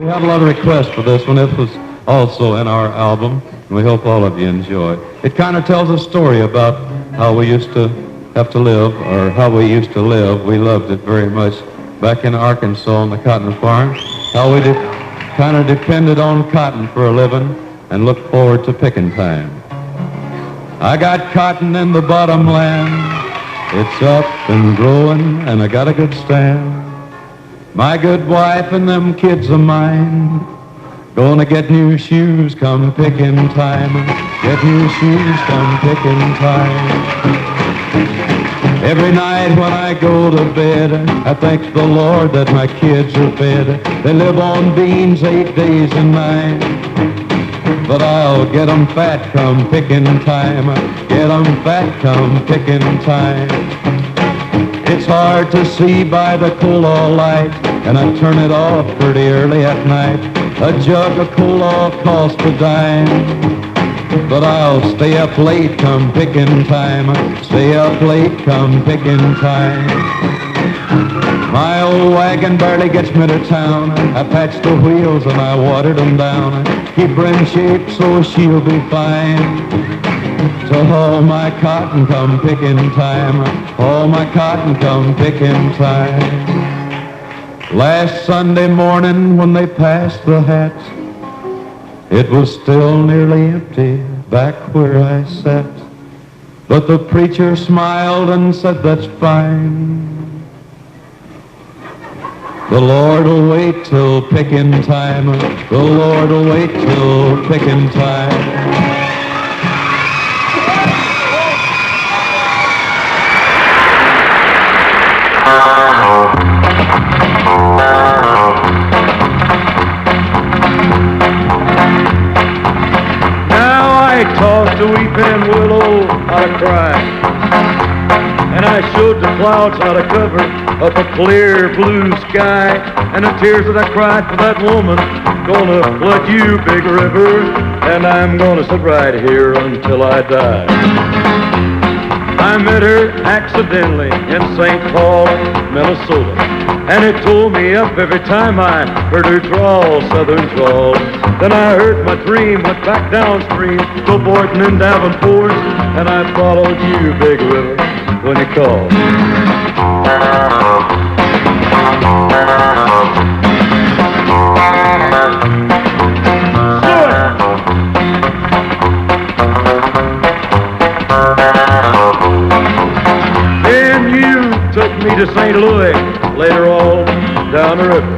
We had a lot of requests for this one. It was also in our album, and we hope all of you enjoy. It kind of tells a story about how we used to have to live, or how we used to live. We loved it very much back in Arkansas on the cotton farm, how we kind of depended on cotton for a living and looked forward to picking time. I got cotton in the bottom land. It's up and growing, and I got a good stand. My good wife and them kids of mine gonna get new shoes come picking time. Get new shoes come picking time. Every night when I go to bed, I thank the Lord that my kids are fed. They live on beans 8 days and nights, but I'll get 'em fat come picking time. Get 'em fat come picking time. It's hard to see by the cola light, and I turn it off pretty early at night. A jug of cola costs a dime, but I'll stay up late come picking time. Stay up late come picking time. My old wagon barely gets me to town. I patched the wheels and I watered them down. Keep her in shape so she'll be fine. So all my cotton come picking time. All my cotton come picking time. Last Sunday morning when they passed the hats, it was still nearly empty back where I sat. But the preacher smiled and said, "That's fine. The Lord will wait till picking time. The Lord will wait till picking time." I tossed a weeping willow how to cry, and I showed the clouds how to cover up a clear blue sky. And the tears that I cried for that woman gonna flood you, big river, and I'm gonna sit right here until I die. I met her accidentally in St. Paul, Minnesota, and it tore me up every time I heard her drawl, southern drawl. Then I heard my dream, went back downstream, to Boynton and Davenport, and I followed you, big river, when you called. Then you took me to St. Louis, later on down the river.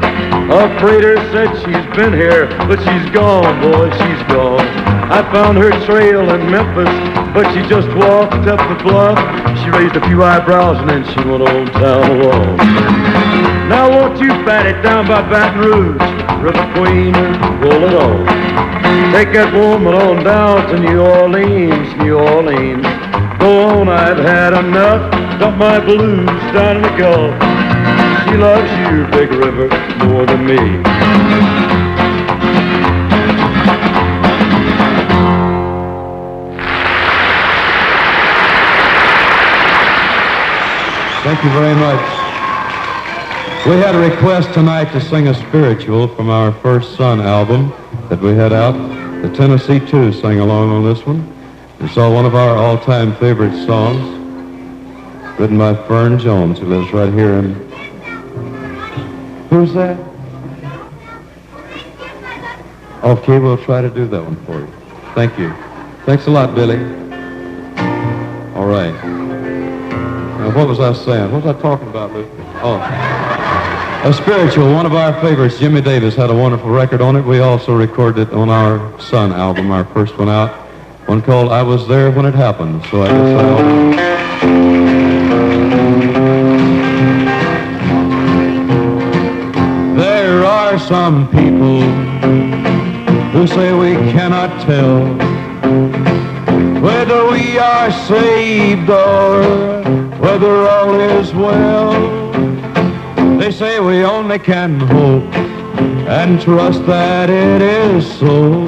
A freighter said she's been here, but she's gone, boy, she's gone. I found her trail in Memphis, but she just walked up the bluff. She raised a few eyebrows and then she went on down alone. Now won't you bat it down by Baton Rouge, River Queen, roll it on. Take that woman on down to New Orleans, New Orleans. Go on, I've had enough, dump my blues down in the Gulf. She loves you, big river, more than me. Thank you very much. We had a request tonight to sing a spiritual from our First Son album that we had out. The Tennessee Two sang along on this one. It's one of our all-time favorite songs, written by Fern Jones, who lives right here in... Who's that? Okay, we'll try to do that one for you. Thank you. Thanks a lot, Billy. All right. Now, what was I saying? What was I talking about, Luke? Oh, a spiritual, one of our favorites. Jimmy Davis had a wonderful record on it. We also recorded it on our Son album, our first one out, one called I Was There When It Happened. So I guess There are some people who say we cannot tell whether we are saved or whether all is well. They say we only can hope and trust that it is so.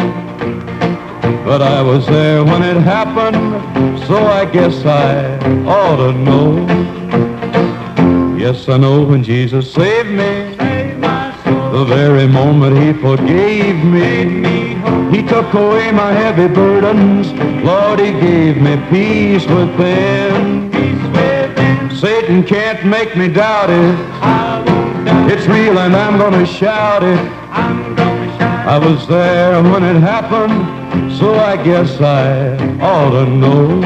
But I was there when it happened, so I guess I ought to know. Yes, I know when Jesus saved me, The very moment he forgave me, he took away my heavy burdens. Lord, he gave me peace within. Satan can't make me doubt it. It's real and I'm gonna shout it. I was there when it happened, so I guess I ought to know.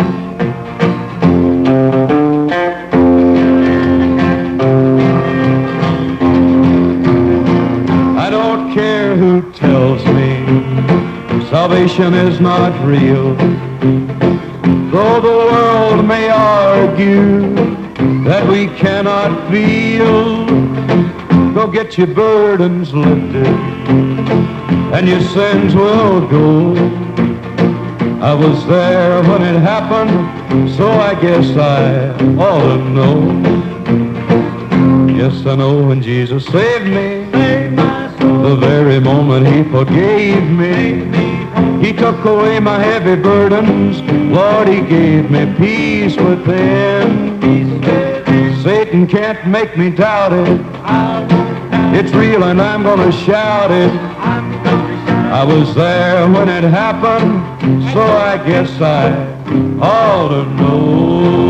I don't care who tells me salvation is not real, though the world may argue that we cannot feel. Go get your burdens lifted and your sins will go. I was there when it happened, so I guess I ought to know. Yes, I know when Jesus saved me, the very moment he forgave me, he took away my heavy burdens. Lord, he gave me peace within. Satan can't make me doubt it. It's real and I'm gonna shout it. I was there when it happened, so I guess I ought to know.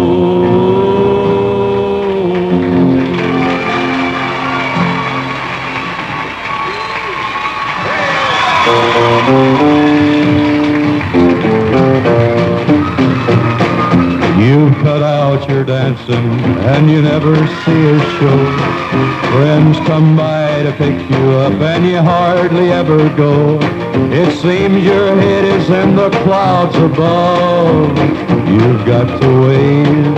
You cut out your dancing and you never see a show. Friends come by to pick you up and you hardly ever go. It seems your head is in the clouds above. You've got the ways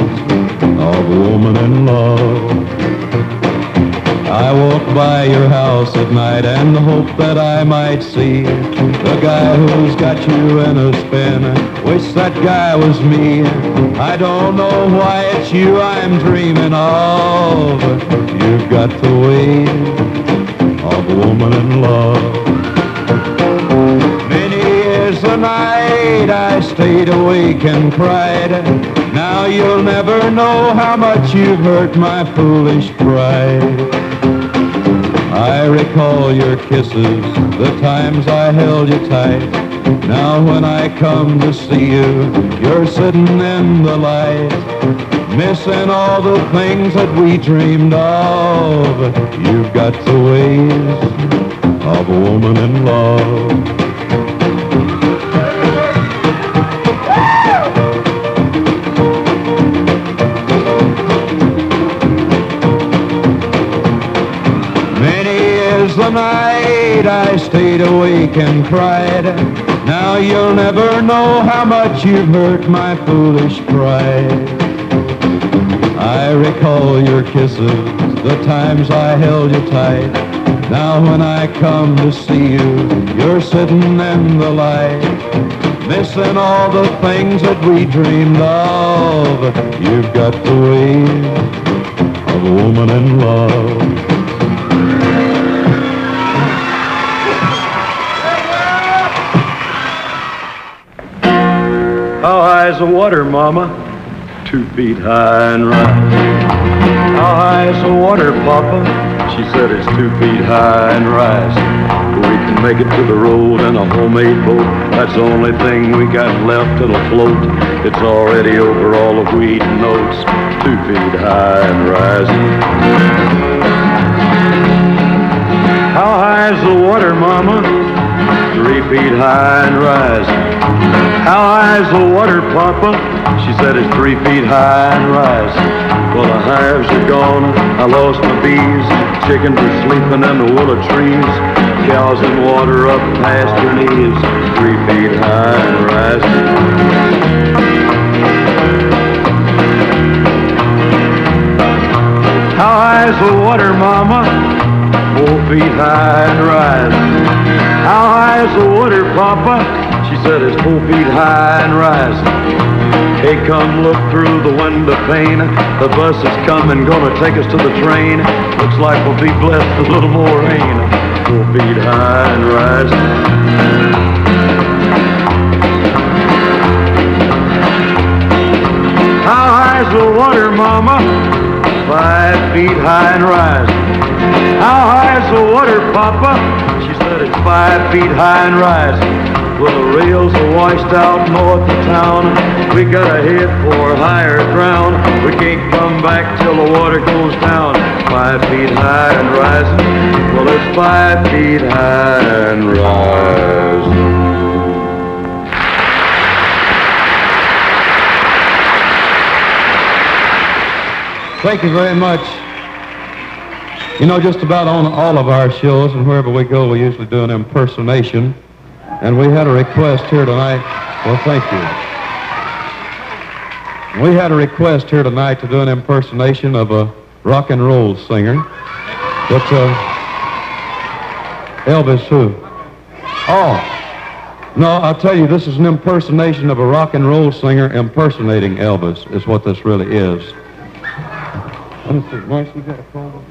of a woman in love. I walk by your house at night and hope that I might see the guy who's got you in a spin. Wish that guy was me. I don't know why it's you I'm dreaming of. You've got the ways of a woman in love. Many years a night I stayed awake and cried. Now you'll never know how much you've hurt my foolish pride. I recall your kisses, the times I held you tight. Now when I come to see you, you're sitting in the light, missing all the things that we dreamed of. You've got the ways of a woman in love. The night I stayed awake and cried. Now you'll never know how much you've hurt my foolish pride. I recall your kisses, the times I held you tight. Now when I come to see you, you're sitting in the light, missing all the things that we dreamed of. You've got the ways of a woman in love. How high is the water, Mama? 2 feet high and rising. How high is the water, Papa? She said it's 2 feet high and rising. We can make it to the road in a homemade boat. That's the only thing we got left that'll float. It's already over all the wheat and oats. 2 feet high and rising. How high is the water, Mama? 3 feet high and rising. How high is the water, Papa? She said it's 3 feet high and rising. Well, the hives are gone, I lost my bees. Chickens are sleeping in the willow trees. Cows in water up past your knees. 3 feet high and rising. How high is the water, Mama? 4 feet high and rising. How high is the water, Papa? She said it's 4 feet high and rising. Hey, come look through the window pane. The bus is coming, gonna take us to the train. Looks like we'll be blessed with a little more rain. 4 feet high and rising. How high is the water, Mama? 5 feet high and rising. How high is the water, Papa? She said it's 5 feet high and rising. Well, the rails are washed out north of town. We gotta head for higher ground. We can't come back till the water goes down. 5 feet high and rising. Well, it's 5 feet high and rising. Thank you very much. You know, just about on all of our shows and wherever we go, we usually do an impersonation. And we had a request here tonight. Well, thank you. We had a request here tonight to do an impersonation of a rock and roll singer. But, Elvis who? Oh, no, I'll tell you, this is an impersonation of a rock and roll singer impersonating Elvis, is what this really is. Let me see, Marcy, you got a phone?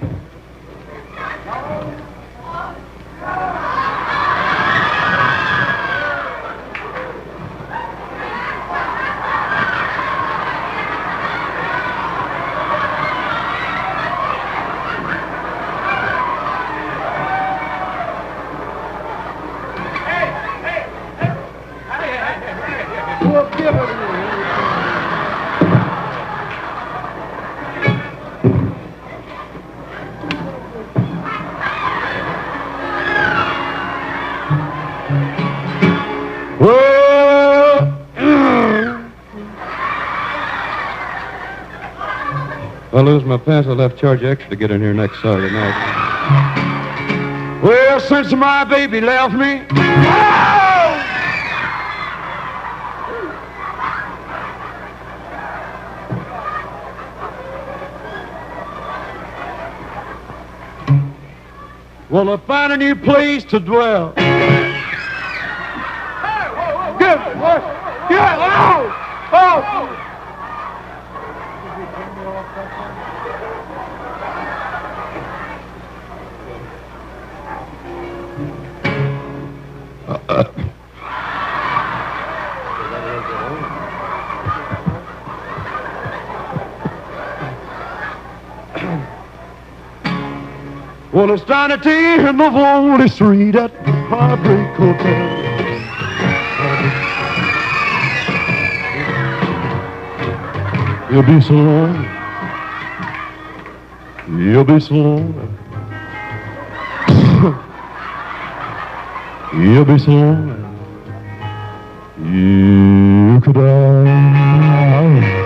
If I lose my pants, I'll have to charge you extra to get in here next Saturday night. Well, since my baby left me, well, I find a new place to dwell. Good. Oh. Well, it's down at the end of Lonely Street at the Heartbreak Hotel. You'll be so lonely. You'll be so lonely. You'll be so lonely. You could die.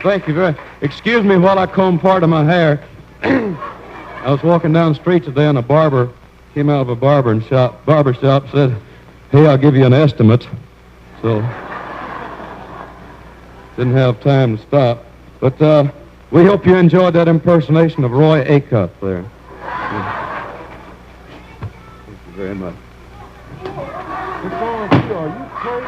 Thank you very much. Excuse me while I comb part of my hair. I was walking down the street today and a barber came out of a barber shop, said, "Hey, I'll give you an estimate." So, didn't have time to stop. But we hope you enjoyed that impersonation of Roy Acuff there. Thank you very much. Are you crazy?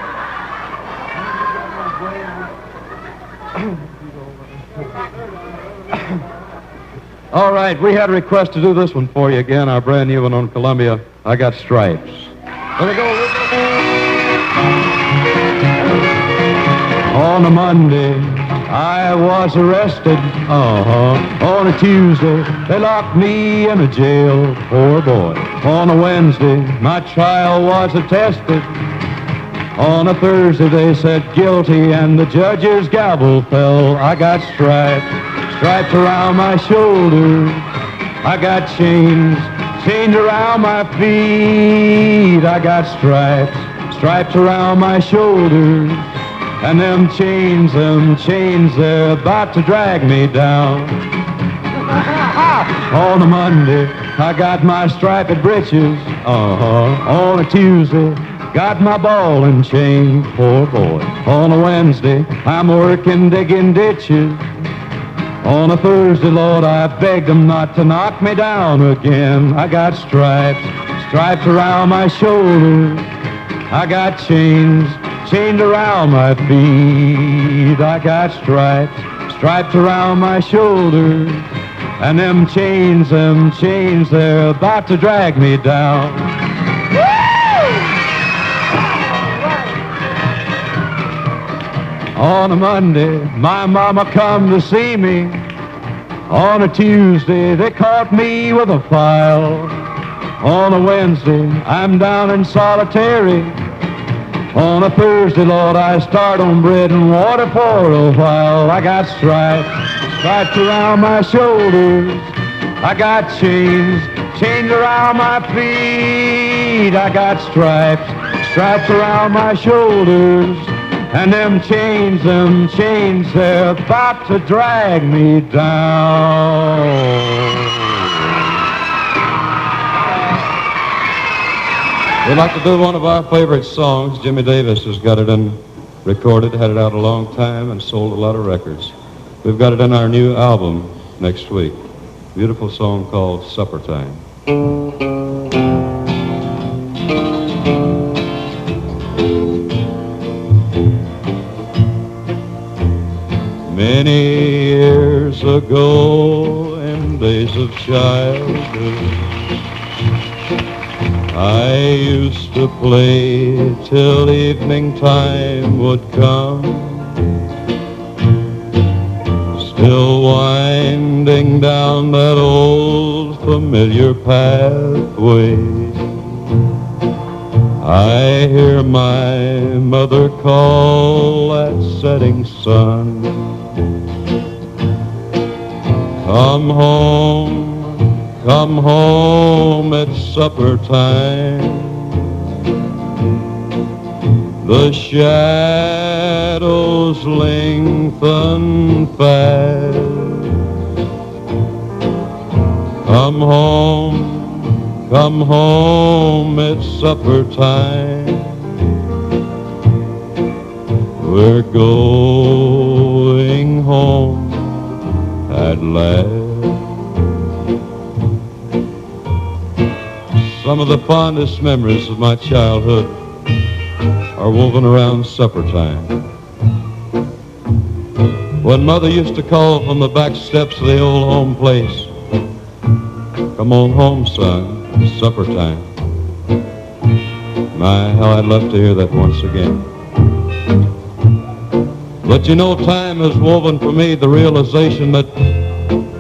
All right, we had a request to do this one for you again, our brand new one on Columbia, I Got Stripes. There we go. On a Monday, I was arrested. On a Tuesday, they locked me in a jail. Poor boy. On a Wednesday, my trial was attested. On a Thursday, they said guilty, and the judge's gavel fell. I got stripes, stripes around my shoulders. I got chains, chains around my feet. I got stripes, stripes around my shoulders. And them chains, they're about to drag me down. On a Monday, I got my striped breeches. On a Tuesday, got my ball and chain, poor boy. On a Wednesday, I'm working digging ditches. On a Thursday, Lord, I begged them not to knock me down again. I got stripes, stripes around my shoulders. I got chains, chained around my feet. I got stripes, stripes around my shoulders. And them chains, they're about to drag me down. On a Monday, my mama come to see me. On a Tuesday, they caught me with a file. On a Wednesday, I'm down in solitary. On a Thursday, Lord, I start on bread and water for a while. I got stripes around my shoulders. I got chains around my feet. I got stripes around my shoulders. And them chains, they're about to drag me down. We'd like to do one of our favorite songs. Jimmy Davis has got it recorded, had it out a long time, and sold a lot of records. We've got it in our new album next week. Beautiful song called Supper Time. Many years ago, in days of childhood, I used to play till evening time would come, still winding down that old familiar pathway. I hear my mother call at setting sun. Come home, it's supper time. The shadows lengthen fast. Come home, it's supper time. We're going home at last. Some of the fondest memories of my childhood are woven around supper time. When Mother used to call from the back steps of the old home place, "Come on home, son, it's supper time." My, how I'd love to hear that once again. But you know, time has woven for me the realization that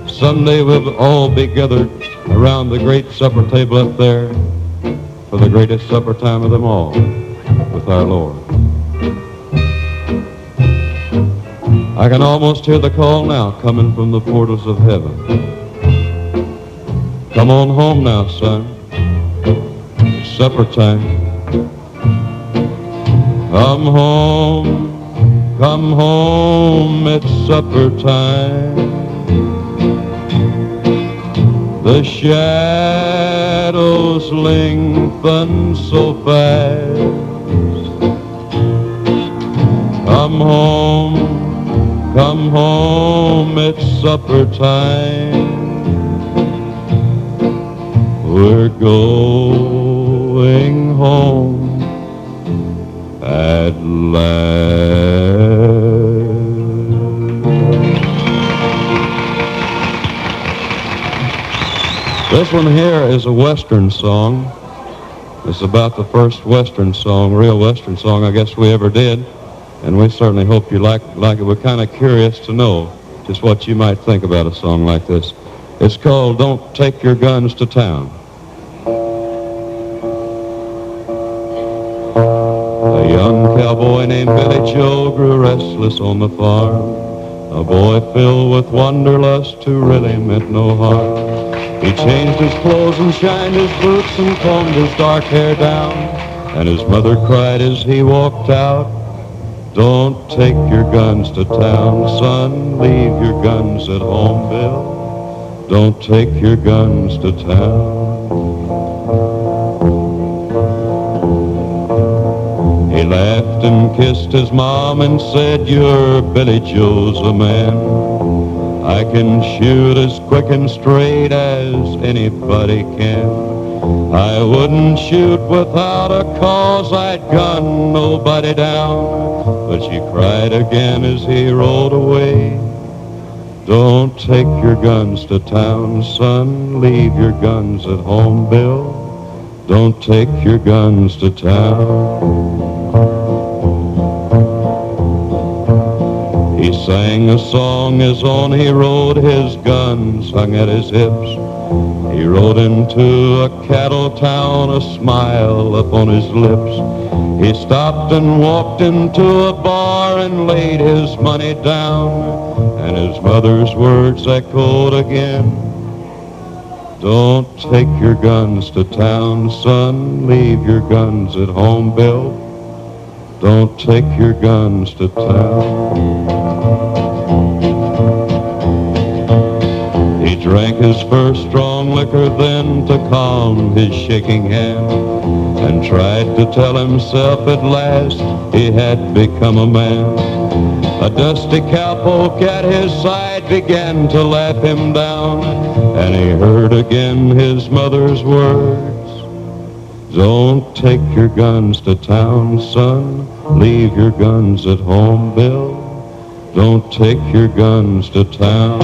someday we'll all be gathered around the great supper table up there for the greatest supper time of them all, with our Lord. I can almost hear the call now coming from the portals of heaven. Come on home now, son. It's supper time. Come home, it's supper time. The shadows lengthen so fast. Come home, it's supper time. We're going home at last. This one here is a Western song. It's about the first Western song, real Western song I guess we ever did. And we certainly hope you like it. We're kind of curious to know just what you might think about a song like this. It's called Don't Take Your Guns to Town. A young cowboy named Billy Joe grew restless on the farm. A boy filled with wanderlust who really meant no harm. He changed his clothes and shined his boots and combed his dark hair down. And his mother cried as he walked out, "Don't take your guns to town, son. Leave your guns at home, Bill. Don't take your guns to town." He laughed and kissed his mom and said, "You're Billy Joe's a man. I can shoot as quick and straight as anybody can. I wouldn't shoot without a cause, I'd gun nobody down." But she cried again as he rode away. Don't take your guns to town, son. Leave your guns at home, Bill. Don't take your guns to town. He sang a song his own, he rode his guns hung at his hips. He rode into a cattle town, a smile upon his lips. He stopped and walked into a bar and laid his money down, and his mother's words echoed again. Don't take your guns to town, son. Leave your guns at home, Bill. Don't take your guns to town. He drank his first strong liquor then to calm his shaking hand, and tried to tell himself at last he had become a man. A dusty cowpoke at his side began to laugh him down, and he heard again his mother's words. Don't take your guns to town, son. Leave your guns at home, Bill. Don't take your guns to town.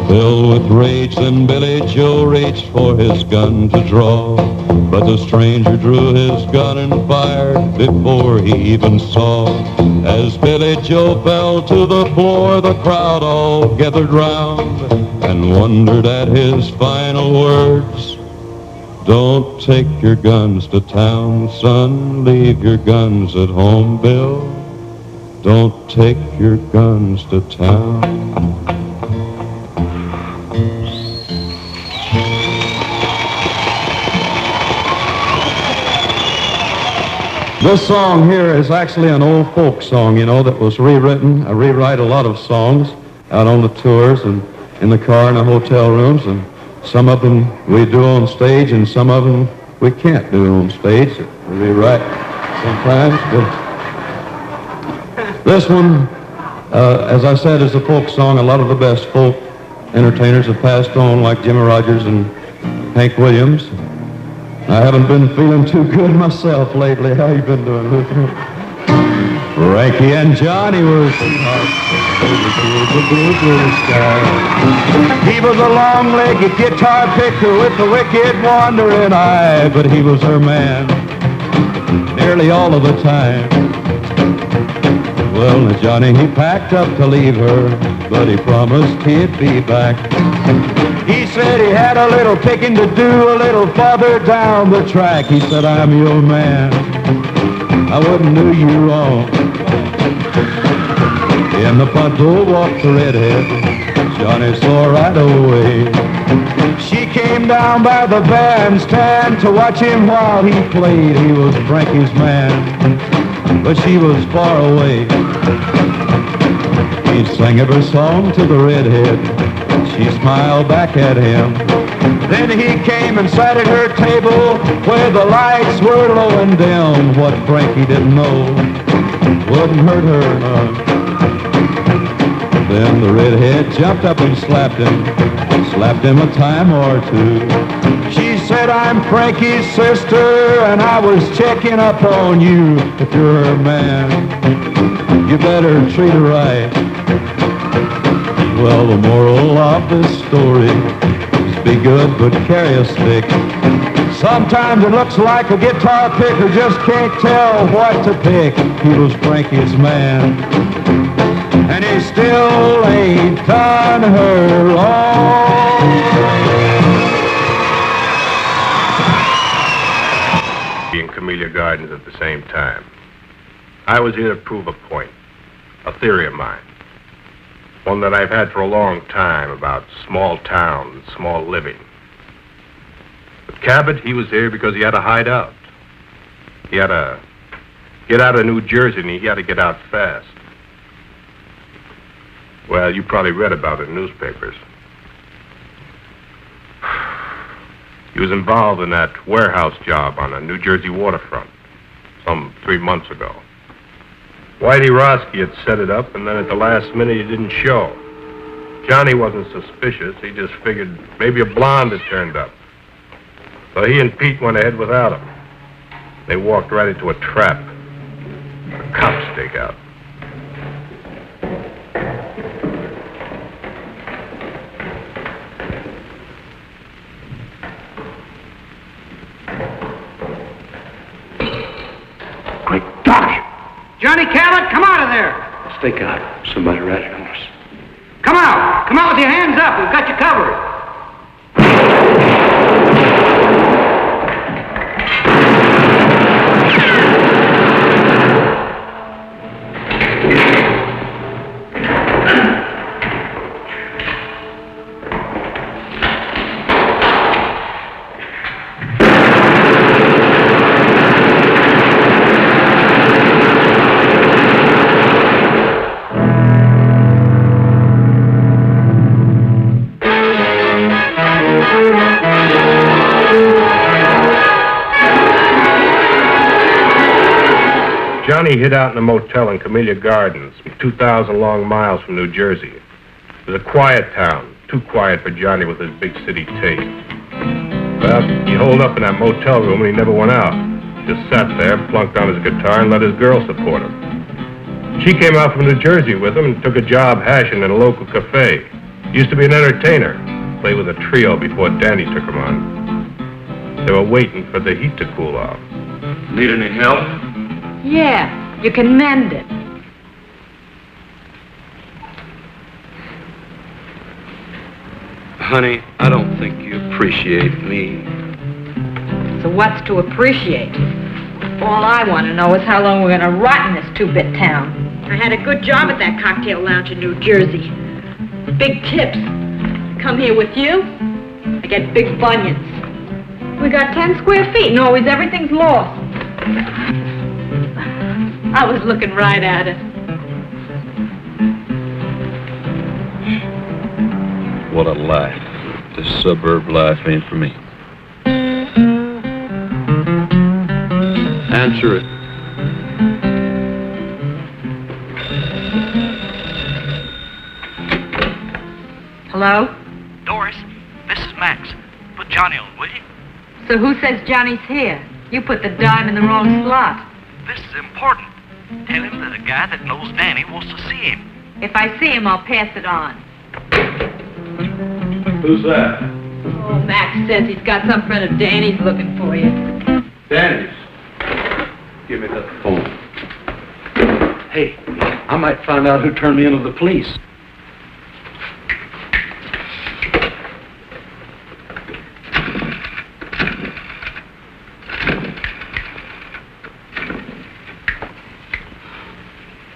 Filled with rage, then Billy Joe reached for his gun to draw, but the stranger drew his gun and fired before he even saw. As Billy Joe fell to the floor, the crowd all gathered round and wondered at his final words. Don't take your guns to town, son. Leave your guns at home, Bill. Don't take your guns to town. This song here is actually an old folk song, you know, that was rewritten. I rewrite a lot of songs out on the tours and in the car and the hotel rooms, and some of them we do on stage and some of them we can't do on stage. We rewrite sometimes, but this one, as I said, is a folk song. A lot of the best folk entertainers have passed on, like Jimmy Rogers and Hank Williams. I haven't been feeling too good myself lately. How you been doing, Luther? Frankie and Johnny were sweethearts. The blue, blue sky. He was a long-legged guitar picker with a wicked wandering eye, but he was her man nearly all of the time. Well, now Johnny, he packed up to leave her, but he promised he'd be back. He said he had a little picking to do a little farther down the track. He said, I'm your man. I wouldn't do you wrong. In the front door walked the redhead. Johnny saw right away. She came down by the bandstand to watch him while he played. He was Frankie's man, but she was far away. He sang every song to the redhead. She smiled back at him. Then he came and sat at her table where the lights were low and dim. What Frankie didn't know wouldn't hurt her none. Then the redhead jumped up and slapped him a time or two. She said, I'm Frankie's sister, and I was checking up on you. If you're her man, you better treat her right. Well, the moral of this story is be good, but carry a stick. Sometimes it looks like a guitar picker just can't tell what to pick. He was Frankie's man, and he still ain't done her wrong. In Camellia Gardens at the same time. I was here to prove a point, a theory of mine. One that I've had for a long time about small town and small living. But Cabot, he was here because he had to hide out. He had to get out of New Jersey, and he had to get out fast. Well, you probably read about it in newspapers. He was involved in that warehouse job on the New Jersey waterfront some 3 months ago. Whitey Roski had set it up, and then at the last minute he didn't show. Johnny wasn't suspicious. He just figured maybe a blonde had turned up. So he and Pete went ahead without him. They walked right into a trap, a cop stakeout. Johnny Cabot, come out of there. Stick out. Somebody riding on us. Come out. Come out with your hands up. We've got you covered. Johnny hid out in a motel in Camellia Gardens, 2,000 long miles from New Jersey. It was a quiet town, too quiet for Johnny with his big city taste. Well, he holed up in that motel room and he never went out. Just sat there, plunked on his guitar, and let his girl support him. She came out from New Jersey with him and took a job hashing in a local cafe. Used to be an entertainer, played with a trio before Danny took him on. They were waiting for the heat to cool off. Need any help? Yeah, you can mend it. Honey, I don't think you appreciate me. So what's to appreciate? All I want to know is how long we're going to rot in this two-bit town. I had a good job at that cocktail lounge in New Jersey. Big tips. Come here with you, I get big bunions. We got 10 square feet and always everything's lost. I was looking right at it. What a life. This suburb life ain't for me. Answer it. Hello? Doris, this is Max. Put Johnny on, will you? So who says Johnny's here? You put the dime in the wrong slot. This is important. Tell him that a guy that knows Danny wants to see him. If I see him, I'll pass it on. Who's that? Oh, Max says he's got some friend of Danny's looking for you. Danny's. Give me that phone. Hey, I might find out who turned me into the police.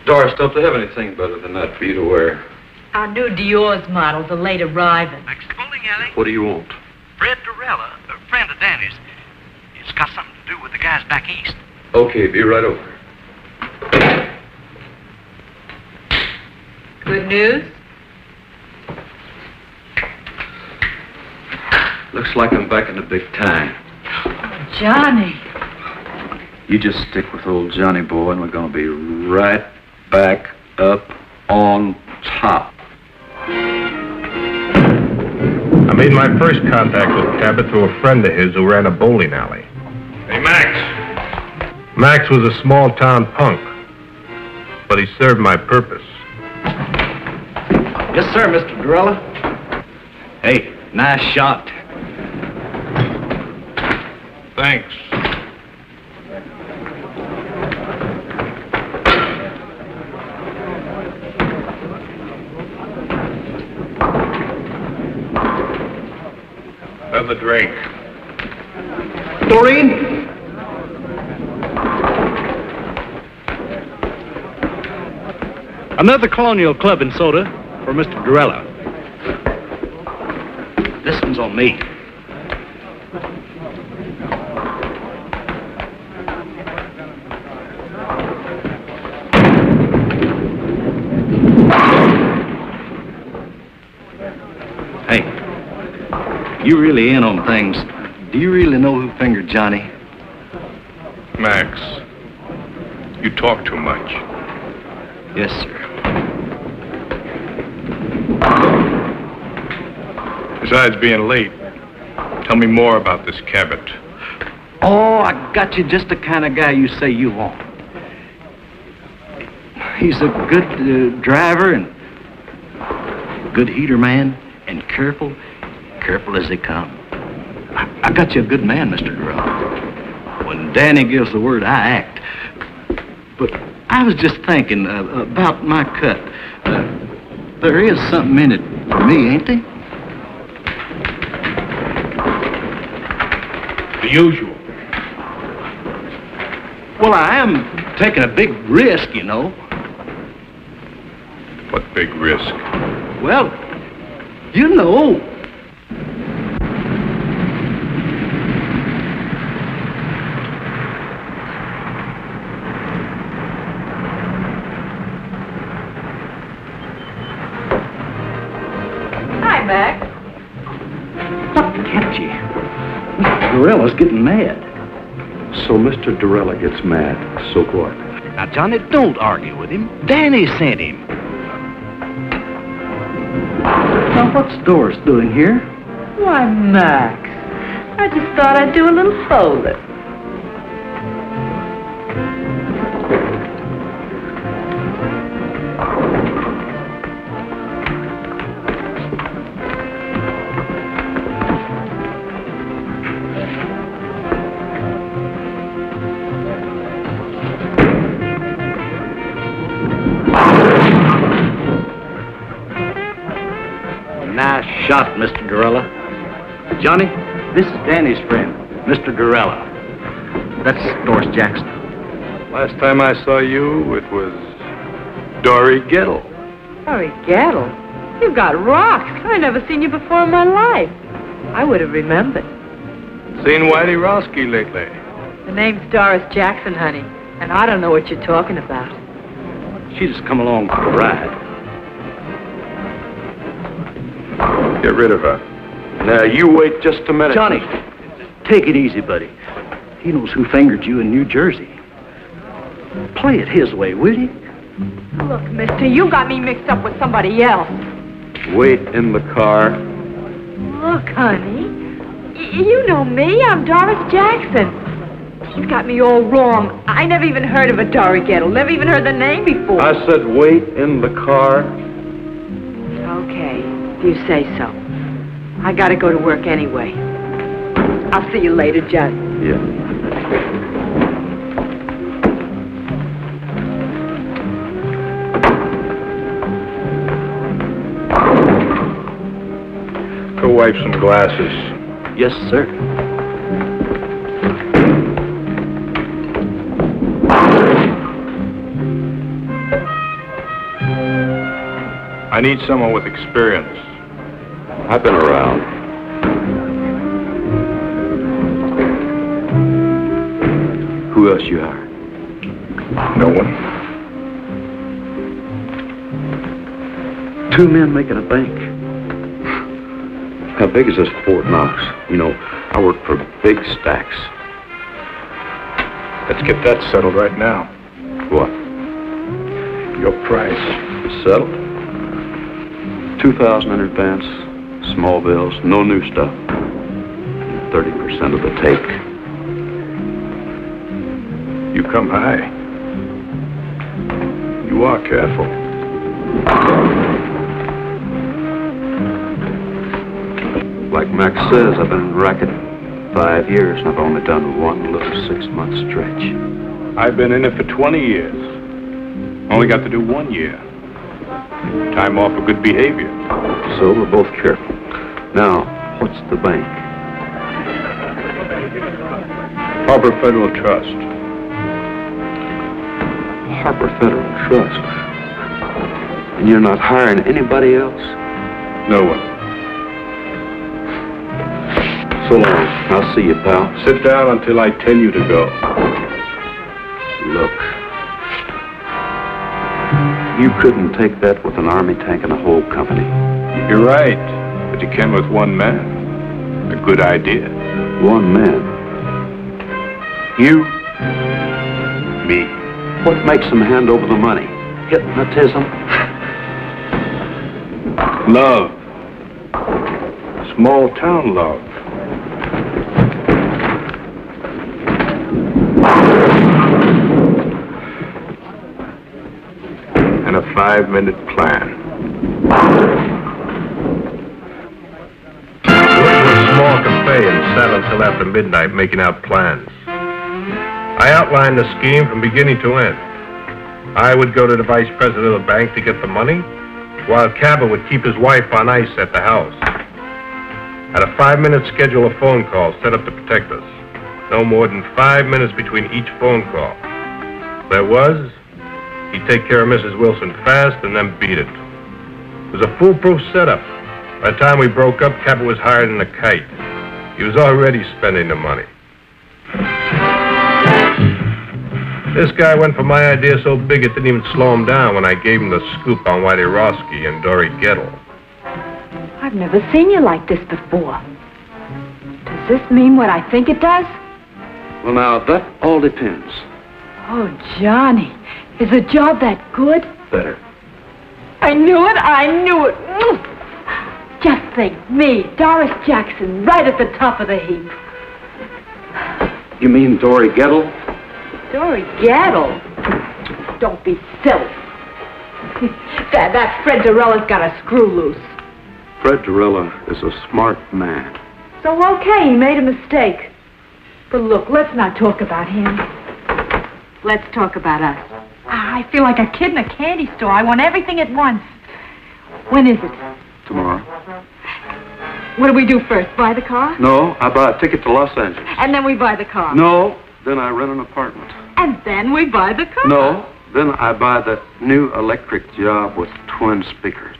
Doris, don't they have anything better than that for you to wear? Our new Dior's models are late arriving. Max bowling alley? What do you want? Fred Durella, a friend of Danny's. It's got something to do with the guys back east. Okay, be right over. Good news? Looks like I'm back in the big time. Johnny. You just stick with old Johnny boy and we're gonna be right back up on top. I made my first contact with Cabot through a friend of his who ran a bowling alley. Hey, Max. Max was a small-town punk, but he served my purpose. Yes, sir, Mr. Durella. Hey, nice shot. Thanks. Have a drink. Doreen? Another Colonial Club and soda for Mr. Durella. This one's on me. Hey, you really in on things. Do you really know who fingered Johnny? Max, you talk too much. Yes, sir. Besides being late, tell me more about this Cabot. Oh, I got you just the kind of guy you say you want. He's a good driver and good heater man and careful as they come. I got you a good man, Mr. Durrell. When Danny gives the word, I act. But I was just thinking about my cut. There is something in it for me, ain't there? The usual. Well, I am taking a big risk, you know. What big risk? Well, you know. Hi, Max. What kept you? Mr. Dorella's getting mad. So Mr. Dorella gets mad. So what? Now, Johnny, don't argue with him. Danny sent him. Now, what's Doris doing here? Why, Max, I just thought I'd do a little folding. Nice shot, Mr. Dorella. Johnny, this is Danny's friend, Mr. Dorella. That's Doris Jackson. Last time I saw you, it was Dory Gettle. Harry Gettle, you've got rocks. I never seen you before in my life. I would have remembered. Seen Whitey Roski lately? The name's Doris Jackson, honey, and I don't know what you're talking about. She just come along for a ride. Get rid of her. Now, you wait just a minute. Johnny, take it easy, buddy. He knows who fingered you in New Jersey. Play it his way, will you? Look, mister, you got me mixed up with somebody else. Wait in the car. Look, honey, you know me. I'm Doris Jackson. He's got me all wrong. I never even heard of a Dory Gettle. Never even heard the name before. I said wait in the car. Okay, if you say so. I gotta go to work anyway. I'll see you later, Johnny. Yeah. Go wipe some glasses. Yes, sir. I need someone with experience. I've been around. Who else you hire? No one? Two men making a bank. How big is this Fort Knox? You know, I work for big stacks. Let's get that settled right now. What? Your price. It's settled. 2,000 in advance, small bills, no new stuff. 30% of the take. You come high. You are careful. Like Max says, I've been in the racket 5 years, and I've only done one little 6-month stretch. I've been in it for 20 years. Only got to do 1 year. Time off for good behavior. So we're both careful. Now, what's the bank? Harbor Federal Trust. Harbor Federal Trust. And you're not hiring anybody else? No one. So long. I'll see you, pal. Sit down until I tell you to go. Look. You couldn't take that with an army tank and a whole company. You're right, but you can with one man. A good idea. One man. You, me. What makes them hand over the money? Hypnotism? Love. Small town love. And a 5-minute plan. Went to a small cafe and sat until after midnight making out plans. I outlined the scheme from beginning to end. I would go to the vice president of the bank to get the money, while Cabot would keep his wife on ice at the house. At a 5-minute schedule of phone calls set up to protect us. No more than 5 minutes between each phone call. There was, he'd take care of Mrs. Wilson fast and then beat it. It was a foolproof setup. By the time we broke up, Cabot was higher than a kite. He was already spending the money. This guy went for my idea so big it didn't even slow him down when I gave him the scoop on Whitey Roski and Dory Gettle. I've never seen you like this before. Does this mean what I think it does? Well, now, that all depends. Oh, Johnny, is the job that good? Better. I knew it, I knew it. Just think, me, Doris Jackson, right at the top of the heap. You mean Dory Gettle? Dory Gettle? Don't be silly. that Fred Dorella's got a screw loose. Fred Dorella is a smart man. So, okay, he made a mistake. But look, let's not talk about him. Let's talk about us. I feel like a kid in a candy store. I want everything at once. When is it? Tomorrow. What do we do first? Buy the car? No, I buy a ticket to Los Angeles. And then we buy the car? No, then I rent an apartment. And then we buy the car? No, then I buy the new electric job with twin speakers.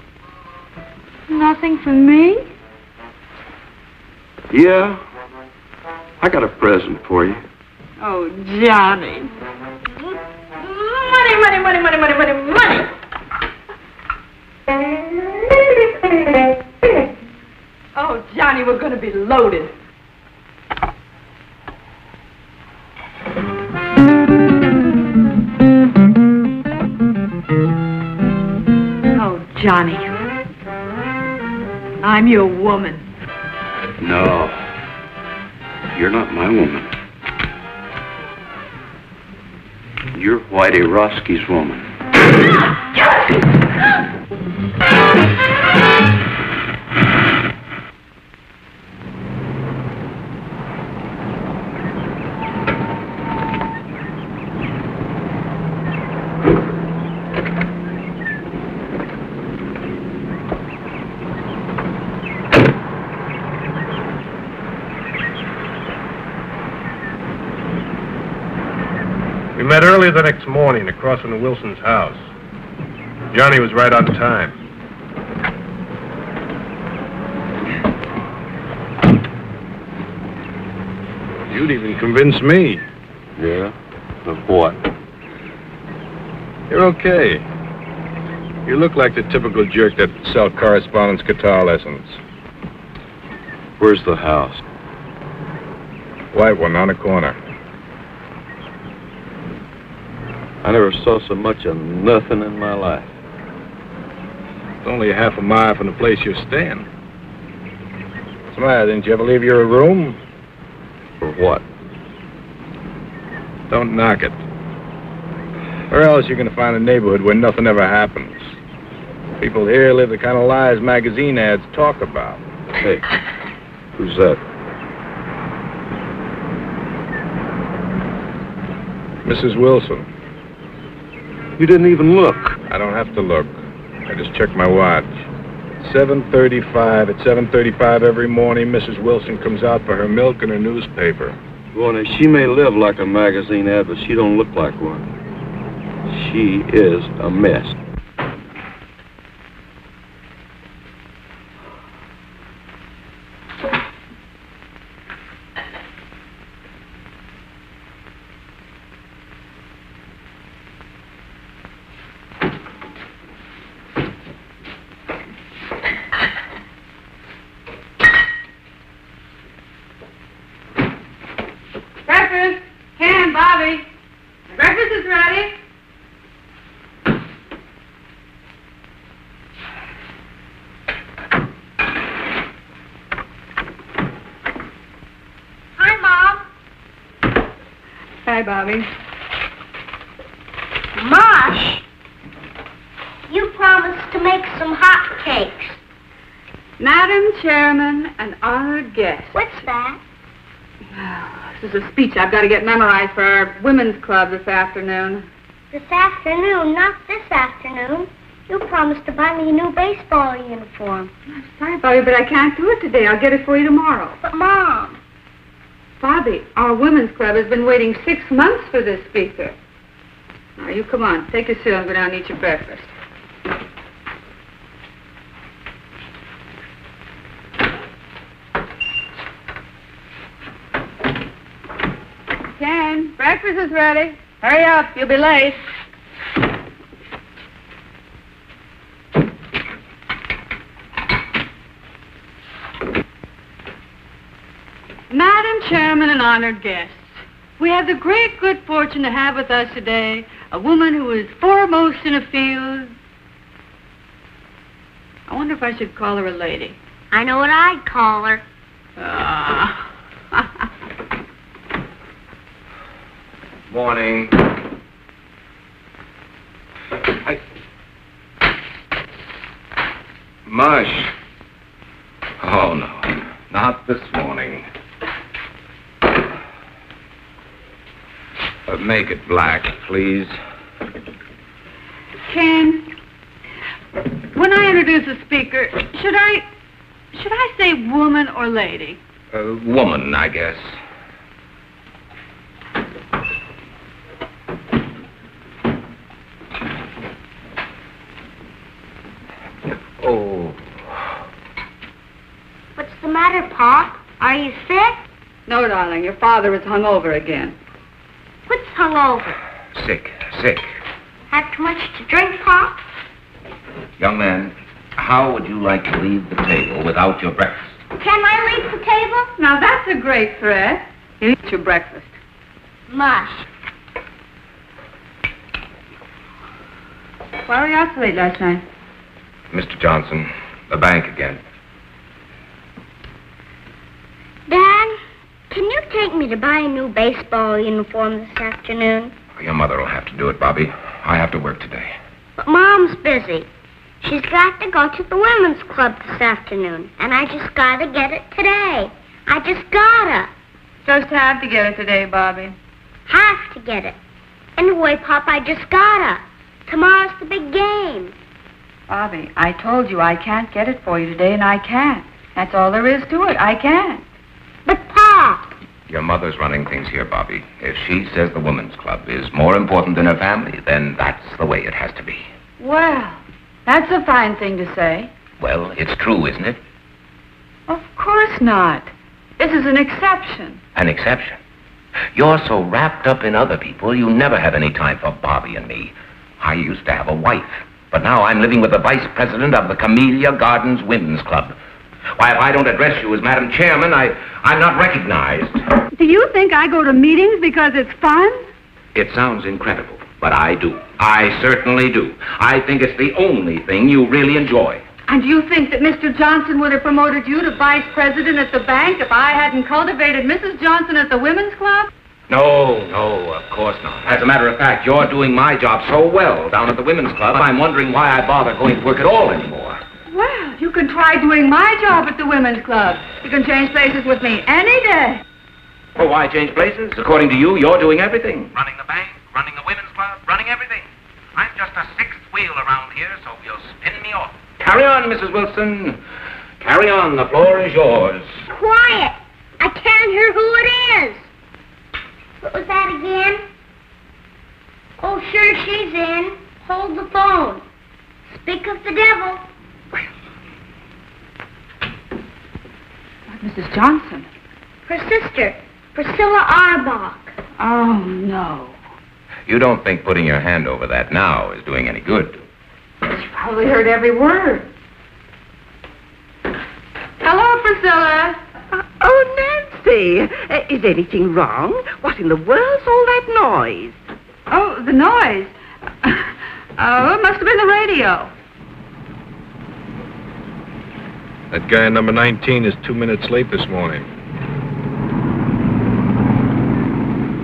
Nothing for me? Yeah, I got a present for you. Oh, Johnny. Money, money, money, money, money, money, money. Oh, Johnny, we're going to be loaded. Oh, Johnny. I'm your woman. No, you're not my woman. You're Whitey Roski's woman. We met early the next morning across from the Wilson's house. Johnny was right on time. You'd even convince me. Yeah? Of what? You're okay. You look like the typical jerk that sell correspondence guitar lessons. Where's the house? White one on the corner. I never saw so much of nothing in my life. It's only a half a mile from the place you're staying. What's the matter? Didn't you ever leave your room? For what? Don't knock it. Or else you're going to find a neighborhood where nothing ever happens. People here live the kind of lives magazine ads talk about. Hey, who's that? Mrs. Wilson. You didn't even look. I don't have to look. I just checked my watch. 7:35. At 7:35 every morning, Mrs. Wilson comes out for her milk and her newspaper. Well, now, she may live like a magazine ad, but she don't look like one. She is a mess. Breakfast. Ken, Bobby. Breakfast is ready. Hi, Mom. Hi, Bobby. Marsh, you promised to make some hot cakes. Madam Chairman and honored guests. What's that? This is a speech I've got to get memorized for our women's club this afternoon. This afternoon, not this afternoon. You promised to buy me a new baseball uniform. I'm sorry, Bobby, but I can't do it today. I'll get it for you tomorrow. But, Mom... Bobby, our women's club has been waiting 6 months for this speaker. Now, you come on. Take your cereal and go down and eat your breakfast. Ken, breakfast is ready. Hurry up. You'll be late. Madam Chairman and honored guests, we have the great good fortune to have with us today a woman who is foremost in a field. I wonder if I should call her a lady. I know what I'd call her. Morning. Mush. Oh, no. Not this morning. Make it black, please. Ken, when I introduce a speaker, should I say woman or lady? Woman, I guess. Oh. What's the matter, Pop? Are you sick? No, darling, your father is hungover again. What's hungover? Sick. Have too much to drink, Pop? Young man, how would you like to leave the table without your breakfast? Can I leave the table? Now, that's a great threat. You eat your breakfast. Mush. Why were you out so late last night? Mr. Johnson, the bank again. Dad, can you take me to buy a new baseball uniform this afternoon? Your mother will have to do it, Bobby. I have to work today. But Mom's busy. She's got to go to the women's club this afternoon, and I just gotta get it today. I just gotta. Just have to get it today, Bobby. Have to get it. Anyway, Pop, I just gotta. Tomorrow's the big game. Bobby, I told you I can't get it for you today, and I can't. That's all there is to it. I can't. But, Pop... Your mother's running things here, Bobby. If she says the women's club is more important than her family, then that's the way it has to be. Well, that's a fine thing to say. Well, it's true, isn't it? Of course not. This is an exception. An exception? You're so wrapped up in other people, you never have any time for Bobby and me. I used to have a wife, but now I'm living with the vice president of the Camellia Gardens Women's Club. Why, if I don't address you as Madam Chairman, I'm not recognized. Do you think I go to meetings because it's fun? It sounds incredible, but I do. I certainly do. I think it's the only thing you really enjoy. And do you think that Mr. Johnson would have promoted you to vice president at the bank if I hadn't cultivated Mrs. Johnson at the women's club? No, of course not. As a matter of fact, you're doing my job so well down at the women's club, I'm wondering why I bother going to work at all anymore. Well, you can try doing my job at the women's club. You can change places with me any day. Well, why change places? According to you, you're doing everything. Running the bank, running the women's club, running everything. I'm just a sixth wheel around here, so you'll spin me off. Carry on, Mrs. Wilson. Carry on. The floor is yours. Quiet! I can't hear who it is. What was that again? Oh, sure, she's in. Hold the phone. Speak of the devil. Mrs. Johnson. Her sister, Priscilla Arbach. Oh, no. You don't think putting your hand over that now is doing any good? She probably heard every word. Hello, Priscilla. Oh, Nancy, is anything wrong? What in the world's all that noise? Oh, the noise. Oh, it must have been the radio. That guy number 19 is 2 minutes late this morning.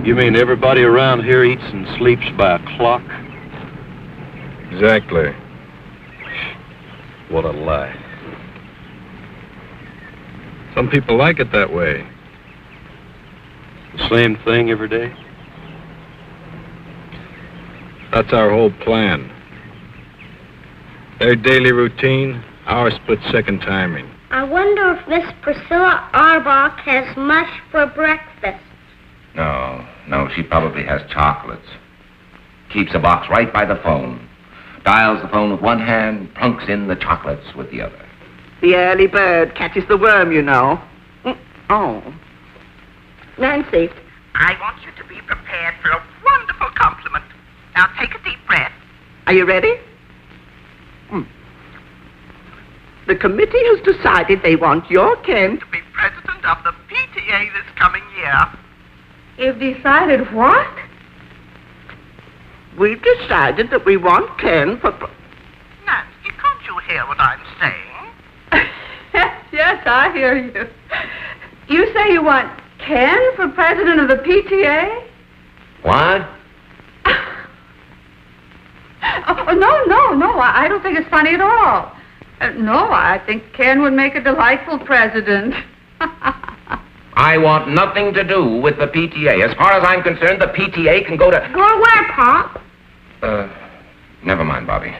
You mean everybody around here eats and sleeps by a clock? Exactly. What a lie. Some people like it that way. The same thing every day? That's our whole plan. Their daily routine, our split-second timing. I wonder if Miss Priscilla Arbach has mush for breakfast. No, she probably has chocolates. Keeps a box right by the phone. Dials the phone with one hand, plunks in the chocolates with the other. The early bird catches the worm, you know. Oh. Nancy, I want you to be prepared for a wonderful compliment. Now take a deep breath. Are you ready? The committee has decided they want your Ken to be president of the PTA this coming year. You've decided what? We've decided that we want Ken for... Nancy, can't you hear what I'm saying? Yes, I hear you. You say you want Ken for president of the PTA? What? Oh, no, I don't think it's funny at all. No, I think Ken would make a delightful president. I want nothing to do with the PTA. As far as I'm concerned, the PTA can go to... Go where, Pop? Never mind, Bobby.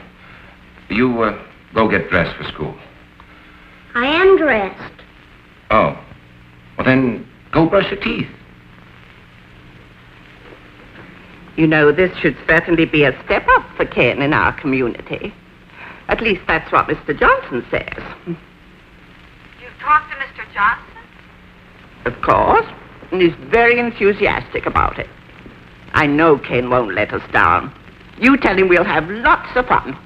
You, go get dressed for school. I am dressed. Oh. Well, then, go brush your teeth. You know, this should certainly be a step up for Ken in our community. At least that's what Mr. Johnson says. You've talked to Mr. Johnson? Of course. And he's very enthusiastic about it. I know Ken won't let us down. You tell him we'll have lots of fun.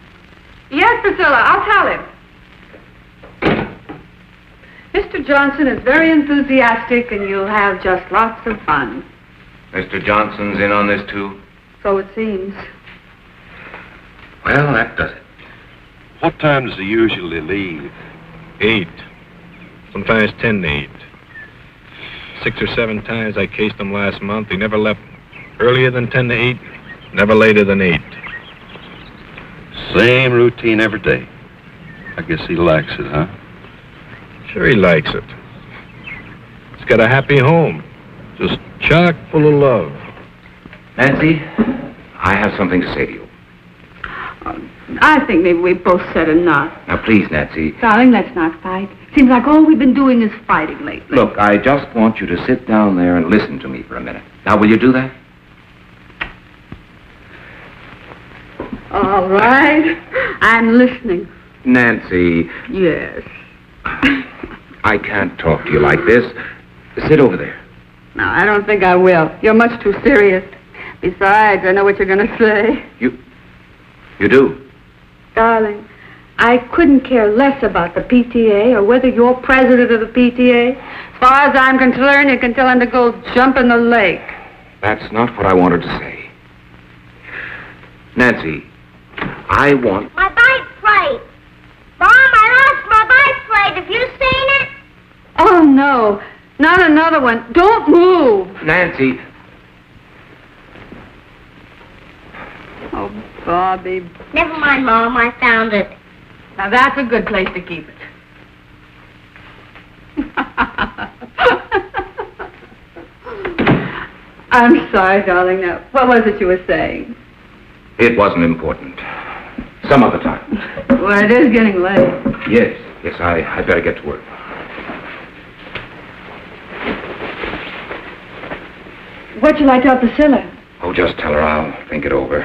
Yes, Priscilla, I'll tell him. Mr. Johnson is very enthusiastic, and you'll have just lots of fun. Mr. Johnson's in on this, too? So it seems. Well, that does it. What time does he usually leave? 8. Sometimes 10 to 8. 6 or 7 times I cased him last month. He never left earlier than 10 to 8, never later than 8. Same routine every day. I guess he likes it, huh? Sure he likes it. He's got a happy home. Just chock full of love. Nancy, I have something to say to you. I think maybe we've both said enough. Now, please, Nancy. Darling, let's not fight. Seems like all we've been doing is fighting lately. Look, I just want you to sit down there and listen to me for a minute. Now, will you do that? All right. I'm listening. Nancy. Yes. I can't talk to you like this. Sit over there. No, I don't think I will. You're much too serious. Besides, I know what you're going to say. You do? Darling, I couldn't care less about the PTA or whether you're president of the PTA. As far as I'm concerned, you can tell him to go jump in the lake. That's not what I wanted to say. Nancy, I want... My bike plate. Mom, I lost my bike plate. Have you seen it? Oh, no. Not another one. Don't move. Nancy. Oh, Bobby. Never mind, Mom. I found it. Now, that's a good place to keep it. I'm sorry, darling. Now, what was it you were saying? It wasn't important. Some other time. Well, it is getting late. Yes, I better get to work. What'd you like to tell Priscilla? Oh, just tell her I'll think it over.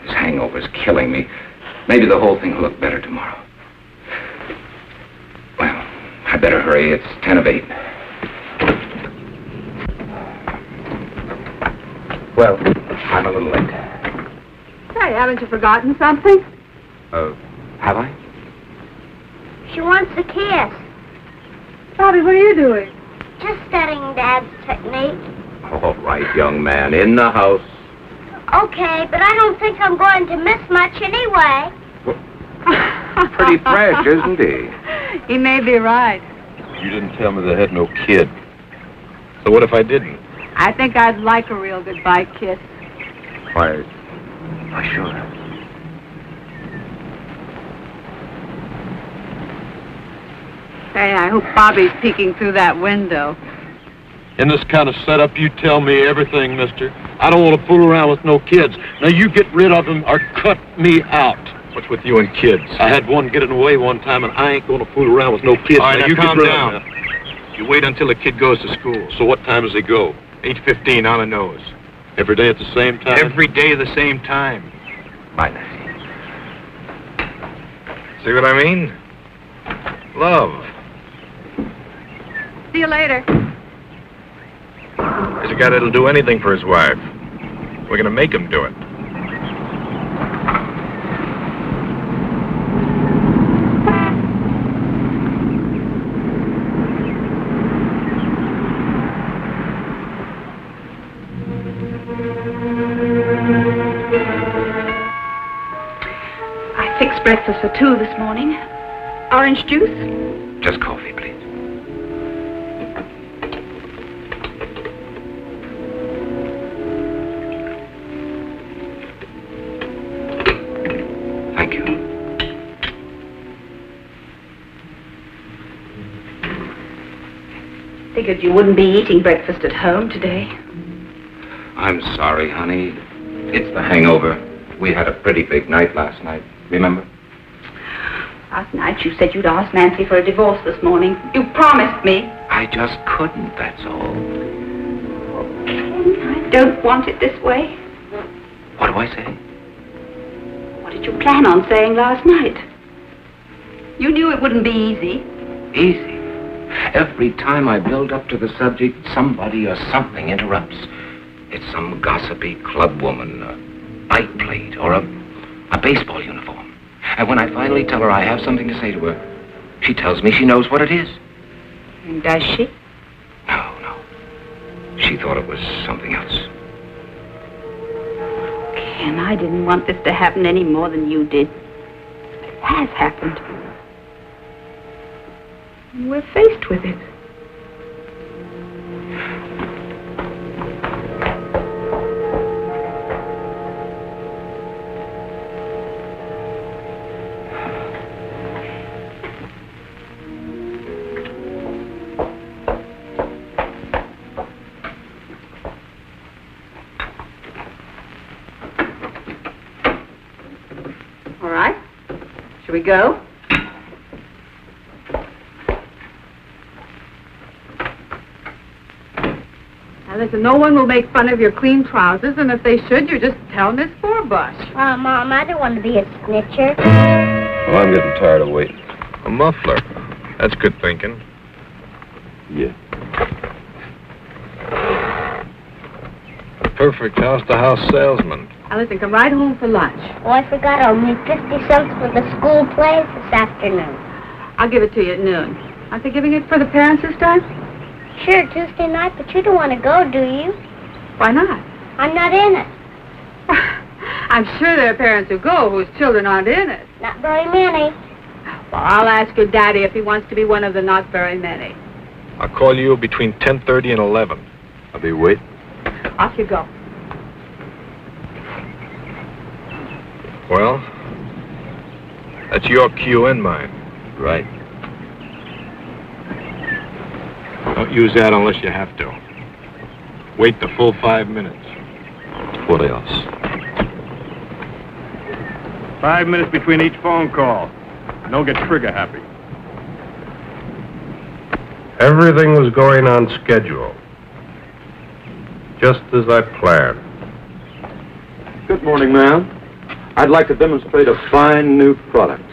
This hangover's killing me. Maybe the whole thing will look better tomorrow. Well, I better hurry. It's 10 of 8. Well, I'm a little late. Say, haven't you forgotten something? Have I? She wants a kiss. Bobby, what are you doing? Just studying Dad's technique. All right, young man, in the house. Okay, but I don't think I'm going to miss much anyway. Pretty fresh, isn't he? He may be right. You didn't tell me they had no kid. So what if I didn't? I think I'd like a real goodbye kiss. Why, sure. Say, I hope Bobby's peeking through that window. In this kind of setup, you tell me everything, mister. I don't want to fool around with no kids. Now you get rid of them or cut me out. What's with you and kids? I had one getting away one time, and I ain't going to fool around with no kids. All right, now you calm get rid down. of them now. You wait until the kid goes to school. So what time does he go? 8:15 on the nose. Every day at the same time? Every day the same time. Bye, Nancy. See what I mean? Love. See you later. There's a guy that'll do anything for his wife. We're gonna make him do it. I fixed breakfast for 2 this morning. Orange juice? Just coffee, please. Thank you. Figured you wouldn't be eating breakfast at home today. I'm sorry, honey. It's the hangover. We had a pretty big night last night, remember? Last night you said you'd ask Nancy for a divorce this morning. You promised me. I just couldn't, that's all. I don't want it this way. What do I say? What did you plan on saying last night? You knew it wouldn't be easy. Easy. Every time I build up to the subject, somebody or something interrupts. It's some gossipy club woman, a light plate, or a baseball uniform. And when I finally tell her I have something to say to her, she tells me she knows what it is. And does she? No. She thought it was something else. Ken, I didn't want this to happen any more than you did. It has happened. And we're faced with it. All right. Shall we go? Now, listen, no one will make fun of your clean trousers, and if they should, you just tell Miss Forbush. Oh, Mom, I don't want to be a snitcher. Well, I'm getting tired of waiting. A muffler. That's good thinking. Yeah. A perfect house-to-house salesman. Now, listen, come right home for lunch. Oh, I forgot I'll need 50 cents for the school plays this afternoon. I'll give it to you at noon. Aren't they giving it for the parents this time? Sure, Tuesday night, but you don't want to go, do you? Why not? I'm not in it. I'm sure there are parents who go whose children aren't in it. Not very many. Well, I'll ask your daddy if he wants to be one of the not very many. I'll call you between 10:30 and 11. I'll be waiting. Off you go. Well, that's your cue and mine. Right. Don't use that unless you have to. Wait the full 5 minutes. What else? 5 minutes between each phone call. Don't get trigger happy. Everything was going on schedule. Just as I planned. Good morning, ma'am. I'd like to demonstrate a fine new product.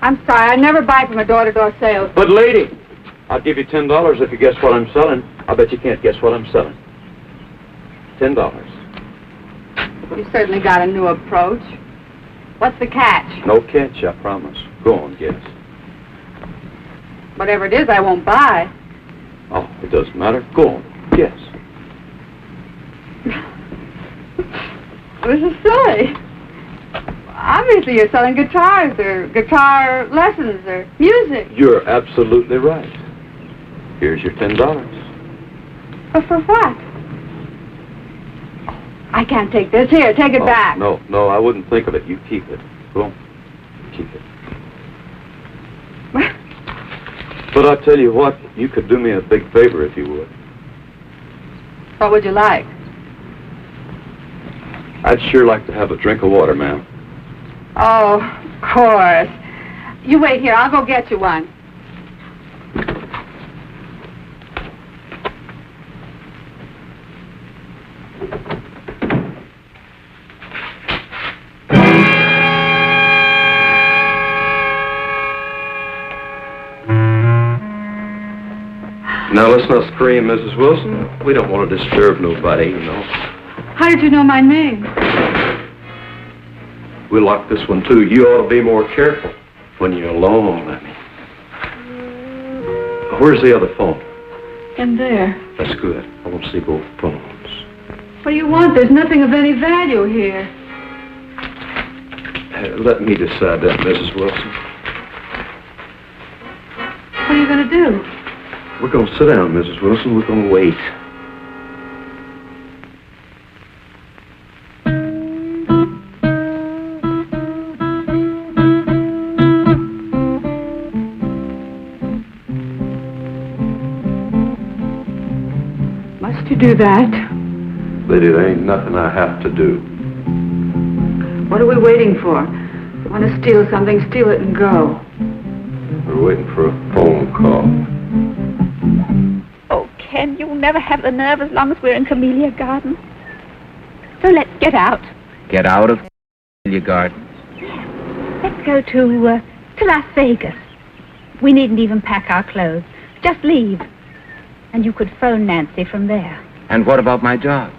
I'm sorry, I never buy from a door-to-door sales. But, lady, I'll give you $10 if you guess what I'm selling. I bet you can't guess what I'm selling. $10. You certainly got a new approach. What's the catch? No catch, I promise. Go on, guess. Whatever it is, I won't buy. Oh, it doesn't matter. Go on, guess. This is silly. Obviously, you're selling guitars or guitar lessons or music. You're absolutely right. Here's your $10. But for what? I can't take this. Here, take it back. No, I wouldn't think of it. You keep it. Go on. Keep it. But I'll tell you what, you could do me a big favor if you would. What would you like? I'd sure like to have a drink of water, ma'am. Oh, of course. You wait here. I'll go get you one. Now, let's not scream, Mrs. Wilson. We don't want to disturb nobody, you know. How did you know my name? We locked this one, too. You ought to be more careful when you're alone, I mean. Where's the other phone? In there. That's good. I want to see both phones. What do you want? There's nothing of any value here. Let me decide that, Mrs. Wilson. What are you going to do? We're going to sit down, Mrs. Wilson. We're going to wait. Must you do that? Lady, there ain't nothing I have to do. What are we waiting for? You want to steal something, steal it and go. We're waiting for a phone call. Oh, Ken, you'll never have the nerve as long as we're in Camellia Gardens. So let's get out. Get out of Camellia Gardens? Let's go to Las Vegas. We needn't even pack our clothes. Just leave. And you could phone Nancy from there. And what about my job?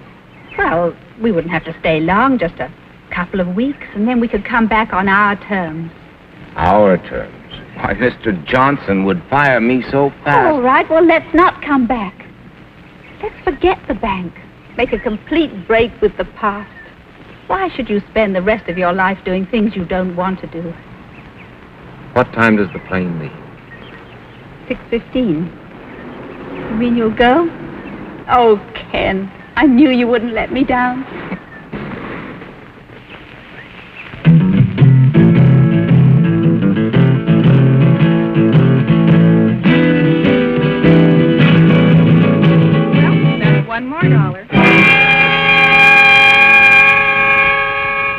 Well, we wouldn't have to stay long, just a couple of weeks, and then we could come back on our terms. Our terms? Why, Mr. Johnson would fire me so fast. All right, well, let's not come back. Let's forget the bank. Make a complete break with the past. Why should you spend the rest of your life doing things you don't want to do? What time does the plane leave? 6:15. You mean you'll go? Oh, Ken, I knew you wouldn't let me down. $1 more.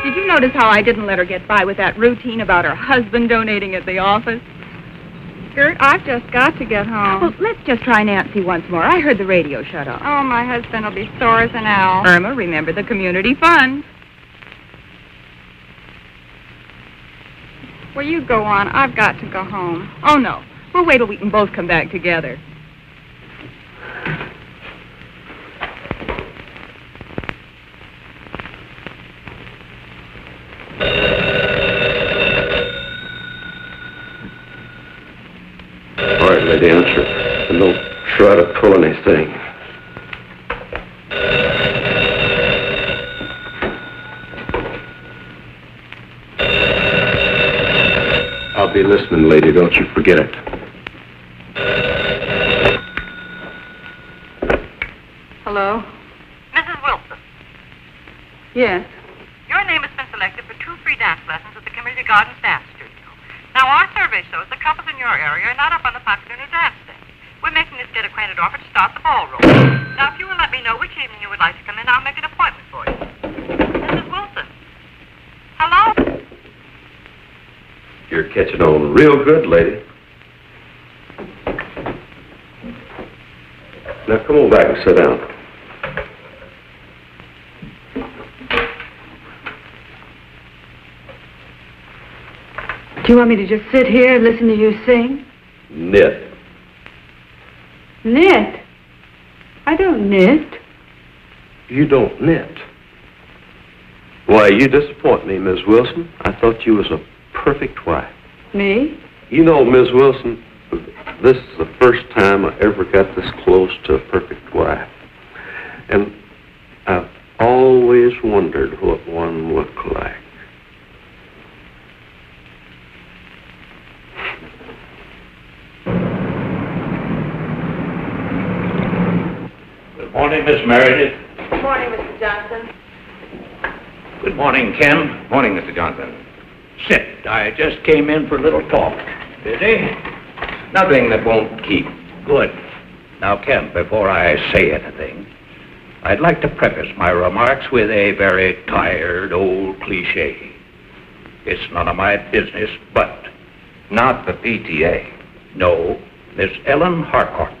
Did you notice how I didn't let her get by with that routine about her husband donating at the office? Gert, I've just got to get home. Well, let's just try Nancy once more. I heard the radio shut off. Oh, my husband will be sore as an owl. Irma, remember the community fund. Well, you go on. I've got to go home. Oh, no. We'll wait till we can both come back together. All right, lady, answer. And don't try to pull anything. I'll be listening, lady. Don't you forget it. Hello? Mrs. Wilson, Yes. your name has been selected for 2 free dance lessons at the Camellia Gardens Dance Studio. Now, our survey shows that couples in your area are not up on the popular new dance thing. We're making this get-acquainted offer to start the ballroom. Now, if you will let me know which evening you would like to come in, I'll make an appointment for you. Mrs. Wilson. Hello? You're catching on real good, lady. Now, come on back and sit down. Do you want me to just sit here and listen to you sing? Knit. Knit? I don't knit. You don't knit. Why, you disappoint me, Miss Wilson. I thought you was a perfect wife. Me? You know, Miss Wilson, this is the first time I ever got this close to a perfect wife. And I've always wondered what one looked like. Good morning, Miss Meredith. Good morning, Mr. Johnson. Good morning, Ken. Morning, Mr. Johnson. Sit. I just came in for a little talk. Busy? Nothing that won't keep. Good. Now, Ken, before I say anything, I'd like to preface my remarks with a very tired old cliche. It's none of my business, but... Not the PTA. No, Miss Ellen Harcourt.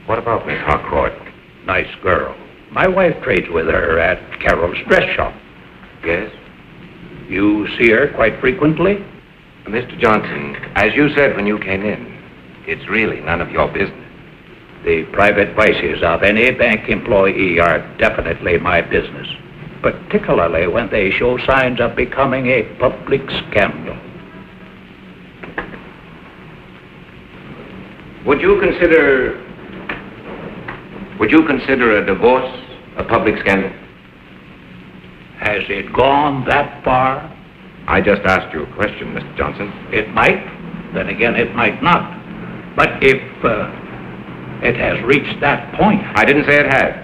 What about Miss Harcourt? Nice girl. My wife trades with her at Carol's dress shop. Yes? You see her quite frequently? Mr. Johnson, as you said when you came in, it's really none of your business. The private vices of any bank employee are definitely my business, particularly when they show signs of becoming a public scandal. Would you consider a divorce a public scandal? Has it gone that far? I just asked you a question, Mr. Johnson. It might, then again it might not. But if it has reached that point... I didn't say it had.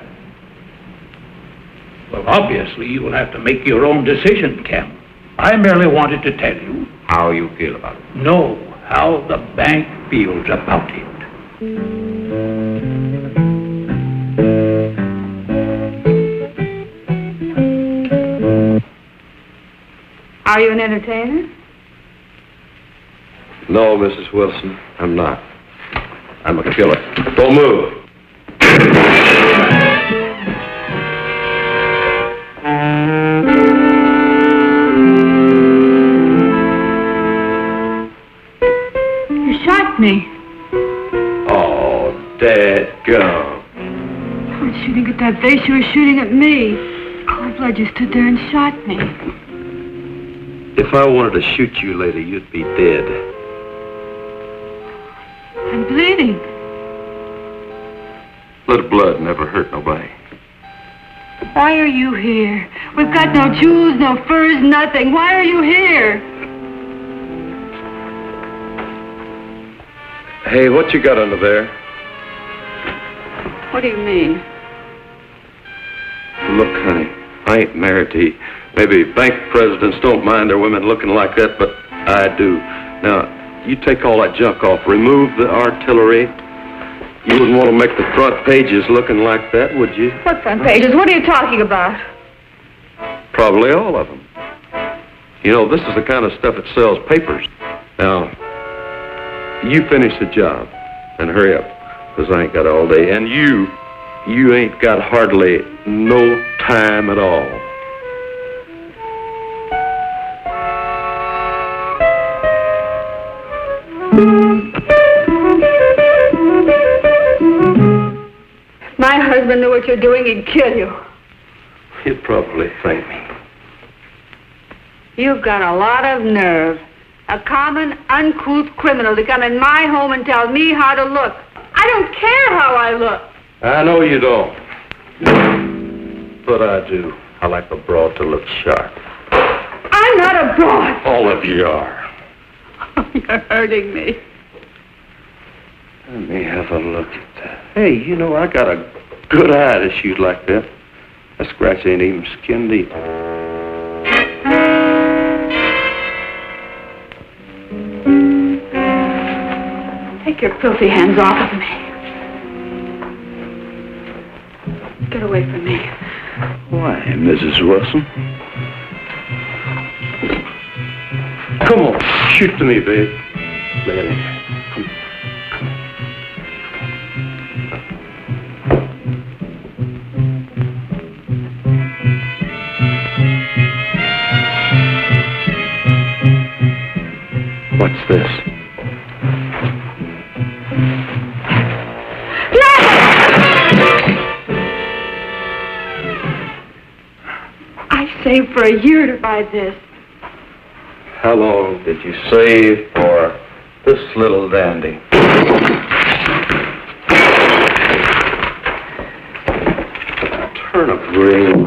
Well, obviously you will have to make your own decision, Ken. I merely wanted to tell you... How you feel about it? No, how the bank feels about it. Are you an entertainer? No, Mrs. Wilson, I'm not. I'm a killer. Don't move. You shot me. Oh, dadgum. You weren't shooting at that vase, you were shooting at me. Cold blood, you stood there and shot me. If I wanted to shoot you later, you'd be dead. I'm bleeding. Little blood never hurt nobody. Why are you here? We've got no jewels, no furs, nothing. Why are you here? Hey, what you got under there? What do you mean? Look, honey, I ain't married to you. Maybe bank presidents don't mind their women looking like that, but I do. Now, you take all that junk off. Remove the artillery. You wouldn't want to make the front pages looking like that, would you? What front pages? What are you talking about? Probably all of them. You know, this is the kind of stuff that sells papers. Now, you finish the job and hurry up, because I ain't got all day. And you ain't got hardly no time at all. My husband knew what you're doing, he'd kill you. He'd probably thank me. You've got a lot of nerve. A common, uncouth criminal to come in my home and tell me how to look. I don't care how I look. I know you don't. But I do. I like a broad to look sharp. I'm not a broad. All of you are. You're hurting me. Let me have a look at that. Hey, you know, I got a good eye to shoot like that. That scratch ain't even skin deep. Take your filthy hands off of me. Get away from me. Why, Mrs. Wilson? Come on, shoot to me, babe. Lay it in here. Come. What's this? I saved for a year to buy this. How long did you save for this little dandy? Turnip green.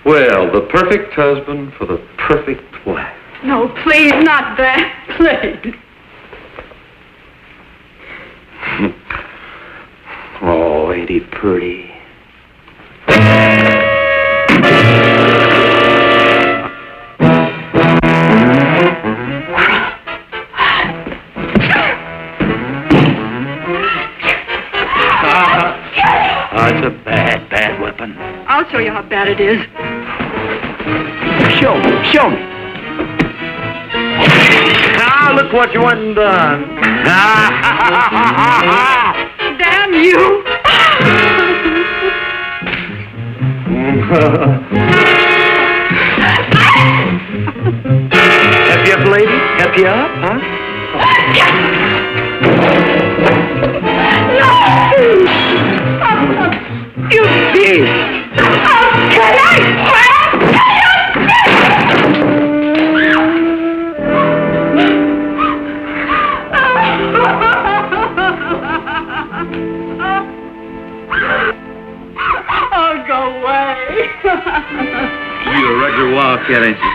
Well, the perfect husband for the perfect wife. No, please, not that. Please. Oh, ain't he pretty? it's a bad, bad weapon. I'll show you how bad it is. Show me. Now look what you went and done. Damn you! Help you up, lady? Help you up, huh? You did! Oh, go away. You're a regular wildcat, ain't you?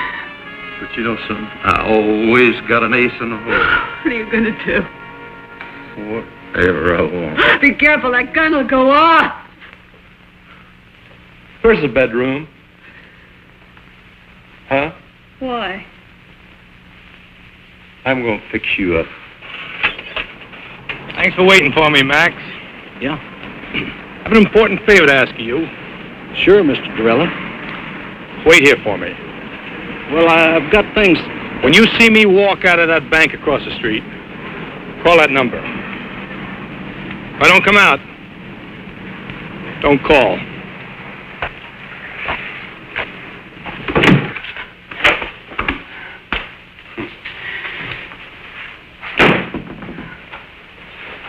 But you know something? I always got an ace in the hole. What are you going to do? Whatever I want. Be careful, that gun will go off. Where's the bedroom? Huh? Why? I'm going to fix you up. Thanks for waiting for me, Max. Yeah? I have an important favor to ask of you. Sure, Mr. Durella. Wait here for me. Well, I've got things. When you see me walk out of that bank across the street, call that number. If I don't come out, don't call.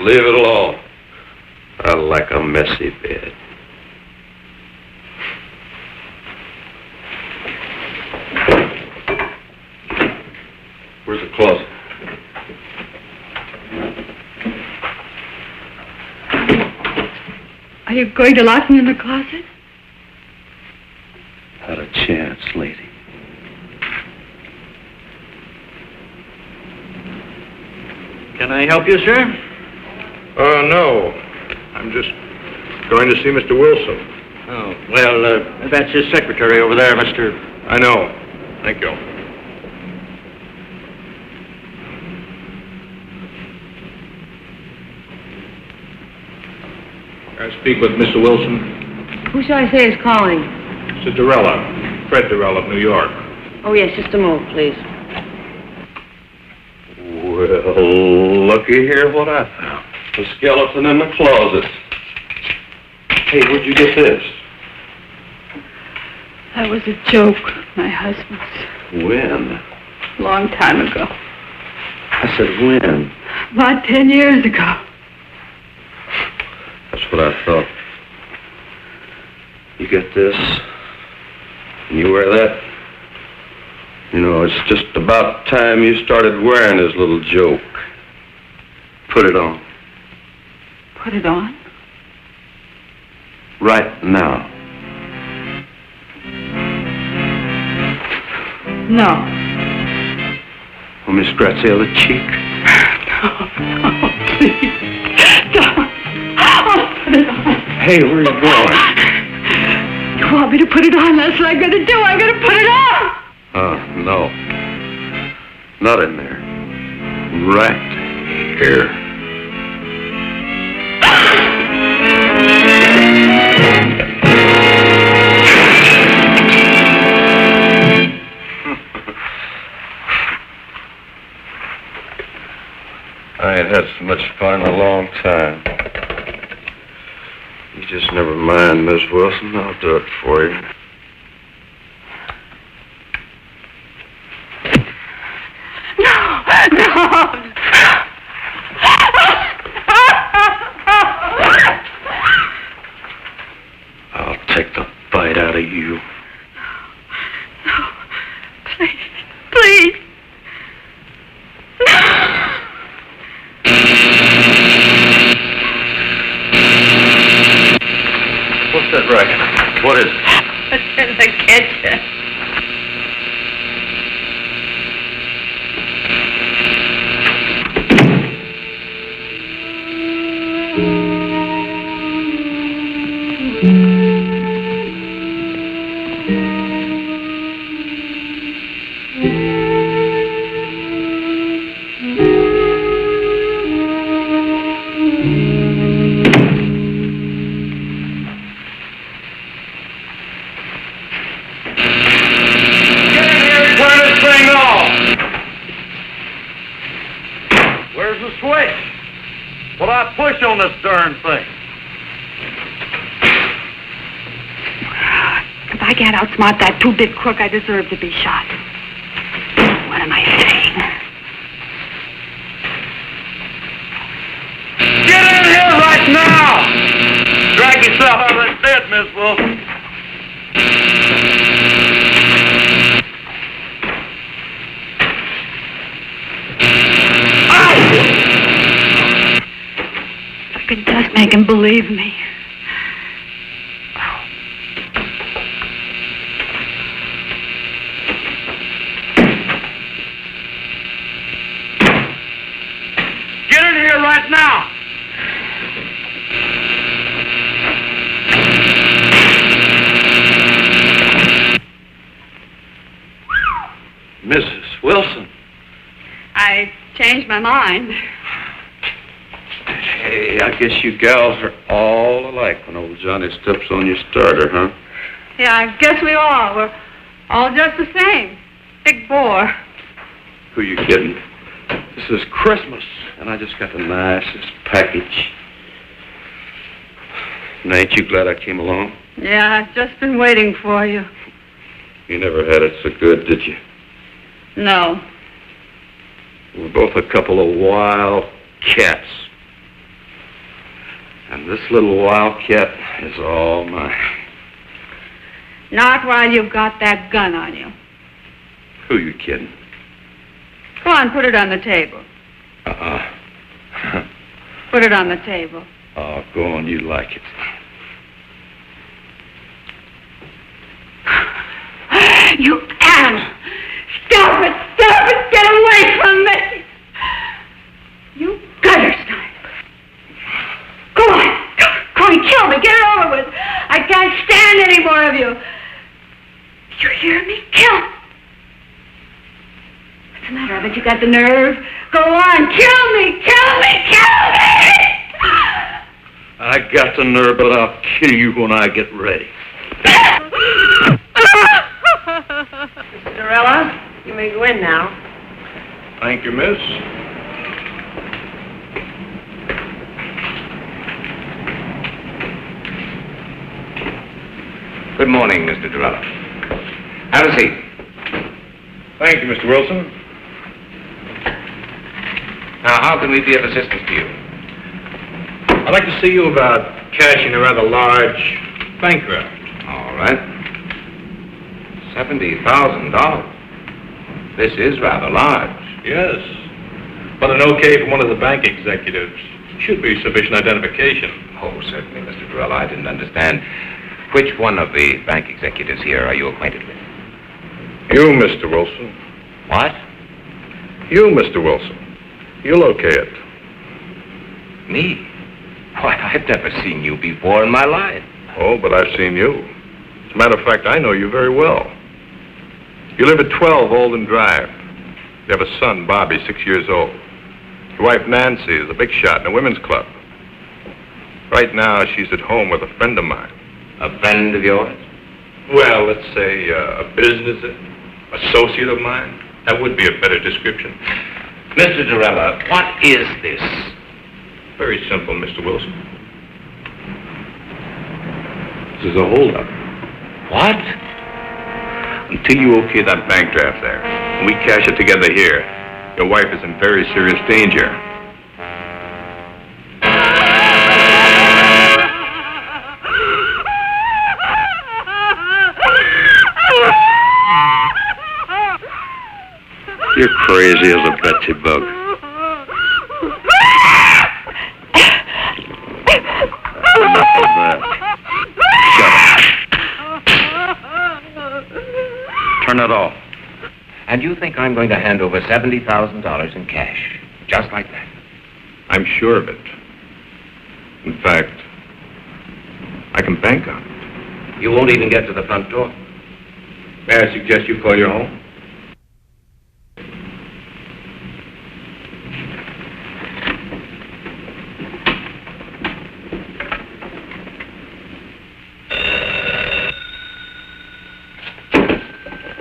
Leave it alone. I like a messy bed. Where's the closet? Are you going to lock me in the closet? Not a chance, lady. Can I help you, sir? No. I'm just going to see Mr. Wilson. Oh, well, that's his secretary over there, Mr. I know. Thank you. Can I speak with Mr. Wilson? Who shall I say is calling? Mr. Durella. Fred Durella of New York. Oh, yes, just a moment, please. Well, looky here what I found. A skeleton in the closet. Hey, where'd you get this? That was a joke, my husband's. When? Long time ago. I said when? About 10 years ago. That's what I thought. You get this, and you wear that. You know, it's just about time you started wearing this little joke. Put it on. Put it on? Right now. No. Want me to scratch the other cheek? No, please. Don't. I'll put it on. Hey, where are you going? You want me to put it on? That's what I'm going to do. I'm going to put it on. No. Not in there. Right here. I ain't had so much fun in a long time. You just never mind, Miss Wilson. I'll do it for you. No. I'll take the bite out of you. No. Please. What's that racket? What is it? It's in the kitchen. Well, I push on this darn thing. If I can't outsmart that two-bit crook, I deserve to be shot. What am I saying? Get in here right now! Drag yourself out of that bed, Miss Wilson. If I could just make him believe me. Get in here right now! Mrs. Wilson. I changed my mind. Hey, I guess you gals are all alike when old Johnny steps on your starter, huh? Yeah, I guess we are. We're all just the same. Big bore. Who you kidding? This is Christmas, and I just got the nicest package. And ain't you glad I came along? Yeah, I've just been waiting for you. You never had it so good, did you? No. We're both a couple of wild cats. And this little wildcat is all mine. Not while you've got that gun on you. Who you kidding? Go on, put it on the table. Put it on the table. Oh, go on, you like it. You animal! Stop it! Stop it! Get away from me! You gutter snipe! Go on! Go on, kill me! Get it over with! I can't stand any more of you! You hear me? Kill! What's the matter? I bet you got the nerve. Go on! Kill me! Kill me! Kill me! I got the nerve, but I'll kill you when I get ready. Mr. Dorella, you may go in now. Thank you, miss. Good morning, Mr. Dorella. Have a seat. Thank you, Mr. Wilson. Now, how can we be of assistance to you? I'd like to see you about cashing a rather large bank draft. All right. $70,000. This is rather large. Yes. But an okay from one of the bank executives should be sufficient identification. Oh, certainly, Mr. Dorella. I didn't understand. Which one of the bank executives here are you acquainted with? You, Mr. Wilson. What? You, Mr. Wilson. You'll okay it. Me? Why, I've never seen you before in my life. Oh, but I've seen you. As a matter of fact, I know you very well. You live at 12 Olden Drive. You have a son, Bobby, 6 years old. Your wife, Nancy, is a big shot in a women's club. Right now, she's at home with a friend of mine. A friend of yours? Well, let's say a business associate of mine. That would be a better description. Mr. Dorella, what is this? Very simple, Mr. Wilson. This is a holdup. What? Until you okay that bank draft there, and we cash it together here, your wife is in very serious danger. You're crazy as a Betsy bug. Enough of that. Shut up. Turn it off. And you think I'm going to hand over $70,000 in cash? Just like that? I'm sure of it. In fact, I can bank on it. You won't even get to the front door. May I suggest you call your home?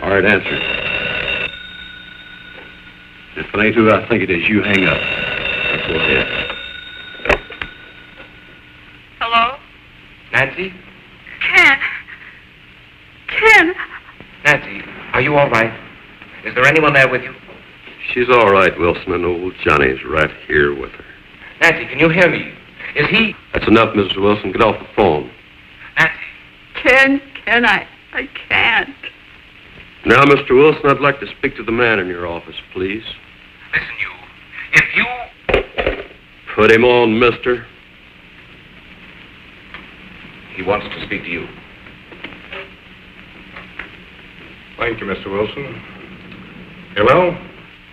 All right, answer. If it ain't who I think it is, you hang up. Go ahead. Nancy? Ken. Nancy, are you all right? Is there anyone there with you? She's all right, Wilson, and old Johnny's right here with her. Nancy, can you hear me? Is he... That's enough, Mrs. Wilson. Get off the phone. Ken, I can't. Now, Mr. Wilson, I'd like to speak to the man in your office, please. Listen, you. If you... Put him on, mister. He wants to speak to you. Thank you, Mr. Wilson. Hello?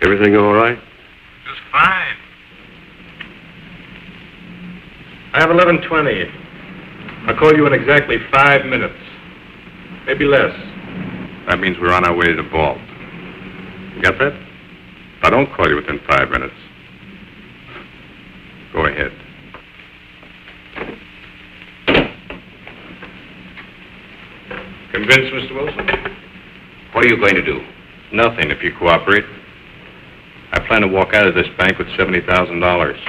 Everything all right? Just fine. I have 11:20. I'll call you in exactly 5 minutes. Maybe less. That means we're on our way to the vault. You got that? If I don't call you within 5 minutes, go ahead. Convinced, Mr. Wilson? What are you going to do? Nothing, if you cooperate. I plan to walk out of this bank with $70,000.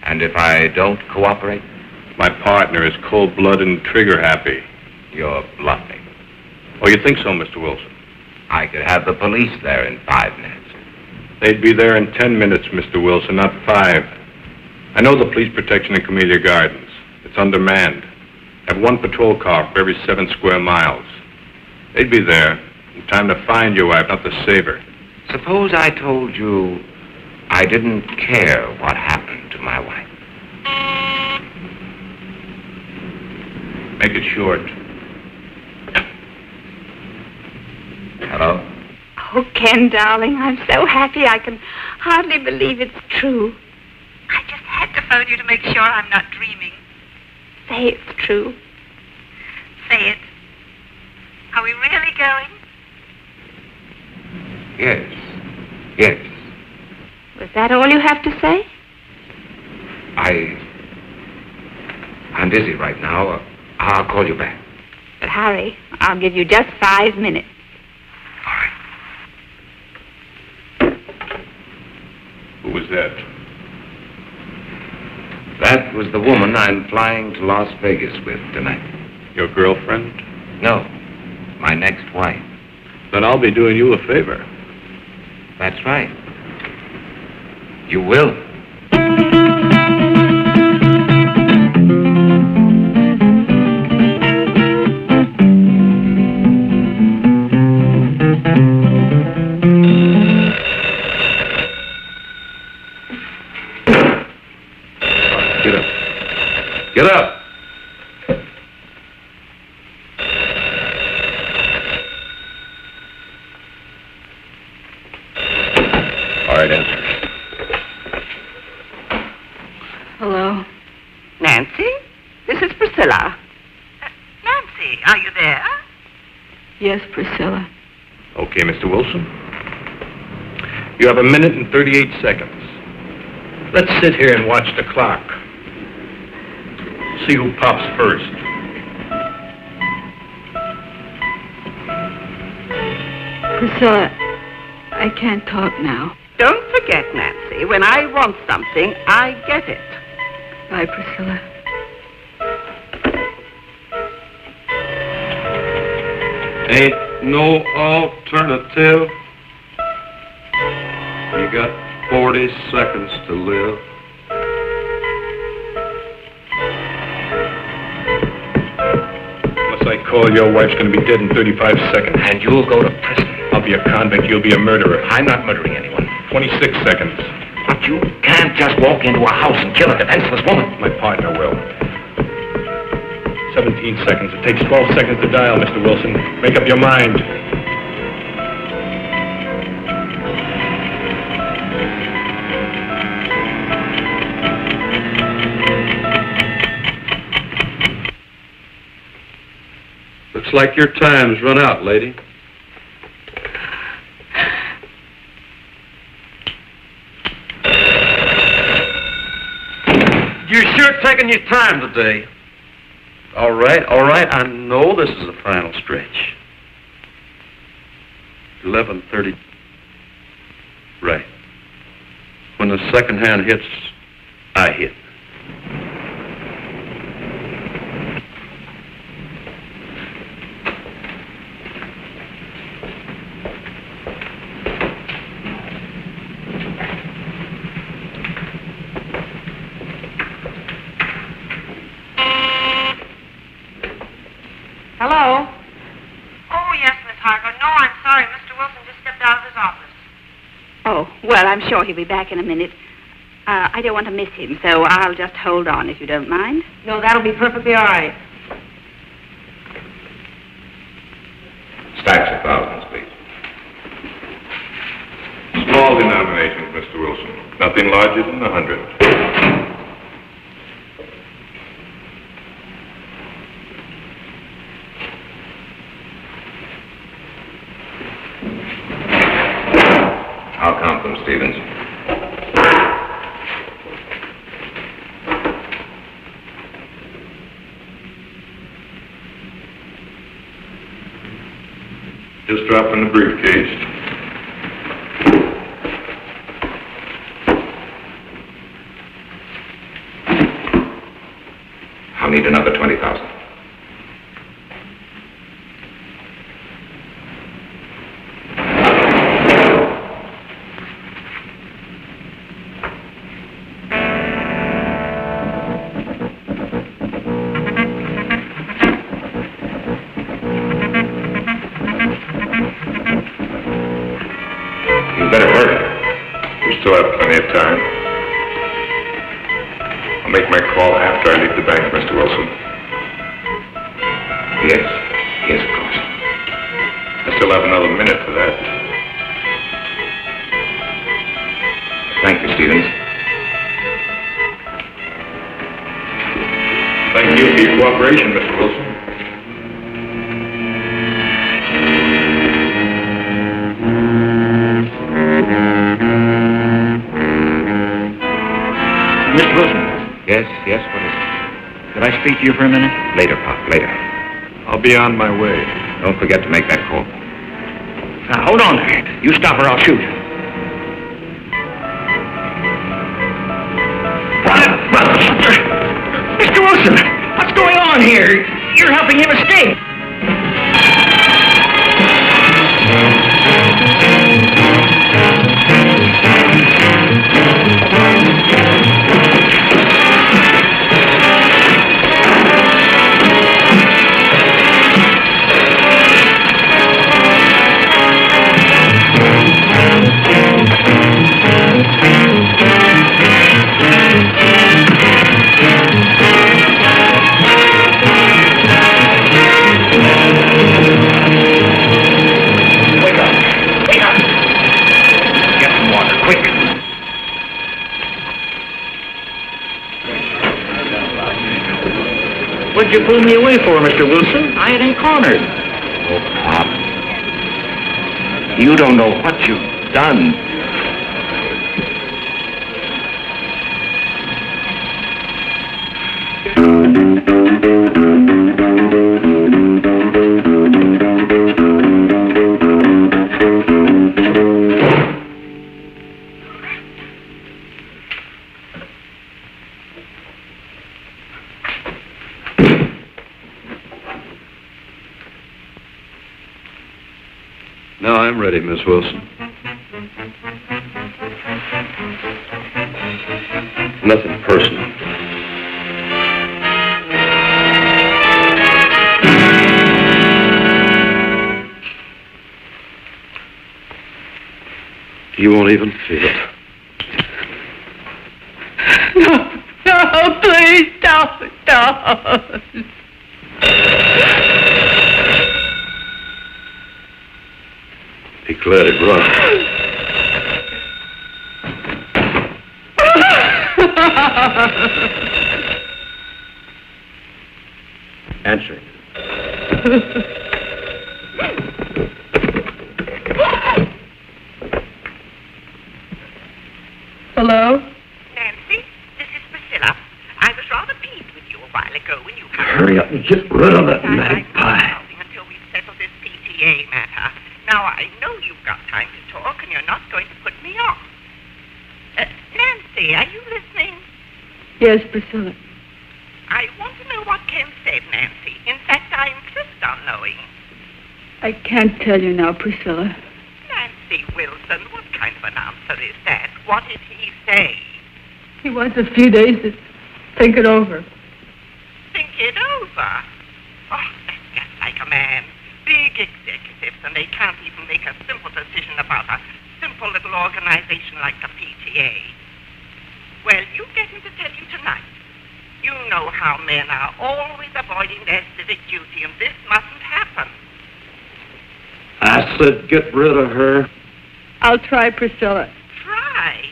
And if I don't cooperate? My partner is cold-blooded and trigger-happy. You're bluffing. Oh, you think so, Mr. Wilson? I could have the police there in 5 minutes. They'd be there in 10 minutes, Mr. Wilson, not 5. I know the police protection in Camellia Gardens. It's undermanned. I have 1 patrol car for every 7 square miles. They'd be there in time to find your wife, not to save her. Suppose I told you I didn't care what happened to my wife. Make it short. Hello? Oh, Ken, darling, I'm so happy I can hardly believe it's true. I just had to phone you to make sure I'm not dreaming. Say it's true. Say it. Are we really going? Yes. Yes. Was that all you have to say? I'm busy right now. I'll call you back. But hurry. I'll give you just 5 minutes. Who was that? That was the woman I'm flying to Las Vegas with tonight. Your girlfriend? No, my next wife. Then I'll be doing you a favor. That's right. You will. Get up. All right, answer. Hello? Nancy? This is Priscilla. Nancy, are you there? Yes, Priscilla. Okay, Mr. Wilson. You have 1 minute and 38 seconds. Let's sit here and watch the clock. See who pops first. Priscilla, I can't talk now. Don't forget, Nancy, when I want something, I get it. Bye, Priscilla. Ain't no alternative. You got 40 seconds to live. Unless I call, your wife's going to be dead in 35 seconds. And you'll go to prison. I'll be a convict. You'll be a murderer. I'm not murdering anyone. 26 seconds. But you can't just walk into a house and kill a defenseless woman. My partner will. 17 seconds. It takes 12 seconds to dial, Mr. Wilson. Make up your mind. Looks like your time's run out, lady. You're sure taking your time today. All right. I know this is the final stretch. 11:30. Right. When the second hand hits, I hit. Hello? Oh, yes, Miss Harker. No, I'm sorry. Mr. Wilson just stepped out of his office. Oh, well, I'm sure he'll be back in a minute. I don't want to miss him, so I'll just hold on if you don't mind. No, that'll be perfectly all right. Stacks of thousands, please. Small denominations, Mr. Wilson. Nothing larger than 100. I'll count them, Stevens. Just drop in the briefcase. I'll need another 20,000. Still have plenty of time. I'll make my call after I leave the bank, Mr. Wilson. Yes, of course. I still have another minute for that. Thank you, Stevens. Thank you for your cooperation, Mr. Wilson. Mr. Wilson. Yes, what is it? Could I speak to you for a minute? Later, Pop, later. I'll be on my way. Don't forget to make that call. Now, hold on there. You stop or I'll shoot. Mr. Wilson, what's going on here? You're helping him escape. What'd you pull me away for, Mr. Wilson? I ain't cornered. Oh, Pop. You don't know what you've done. Now I'm ready, Miss Wilson. Nothing personal. You won't even feel it. No, please don't. Be glad it run. Answer. Hello? Nancy, this is Priscilla. I was rather peeved with you a while ago when you... Hurry up and get rid of that magpie. ...until we settle this PTA matter. Now, I know you've got time to talk, and you're not going to put me off. Nancy, are you listening? Yes, Priscilla. I want to know what Ken said, Nancy. In fact, I insist on knowing. I can't tell you now, Priscilla. Nancy Wilson, what kind of an answer is that? What did he say? He wants a few days to think it over. Think it over? Oh, that's just like a man. Big executives, and they can't even make a simple decision about a simple little organization like the PTA. Well, you get me to tell you tonight. You know how men are always avoiding their civic duty, and this mustn't happen. I said get rid of her. I'll try, Priscilla. Try.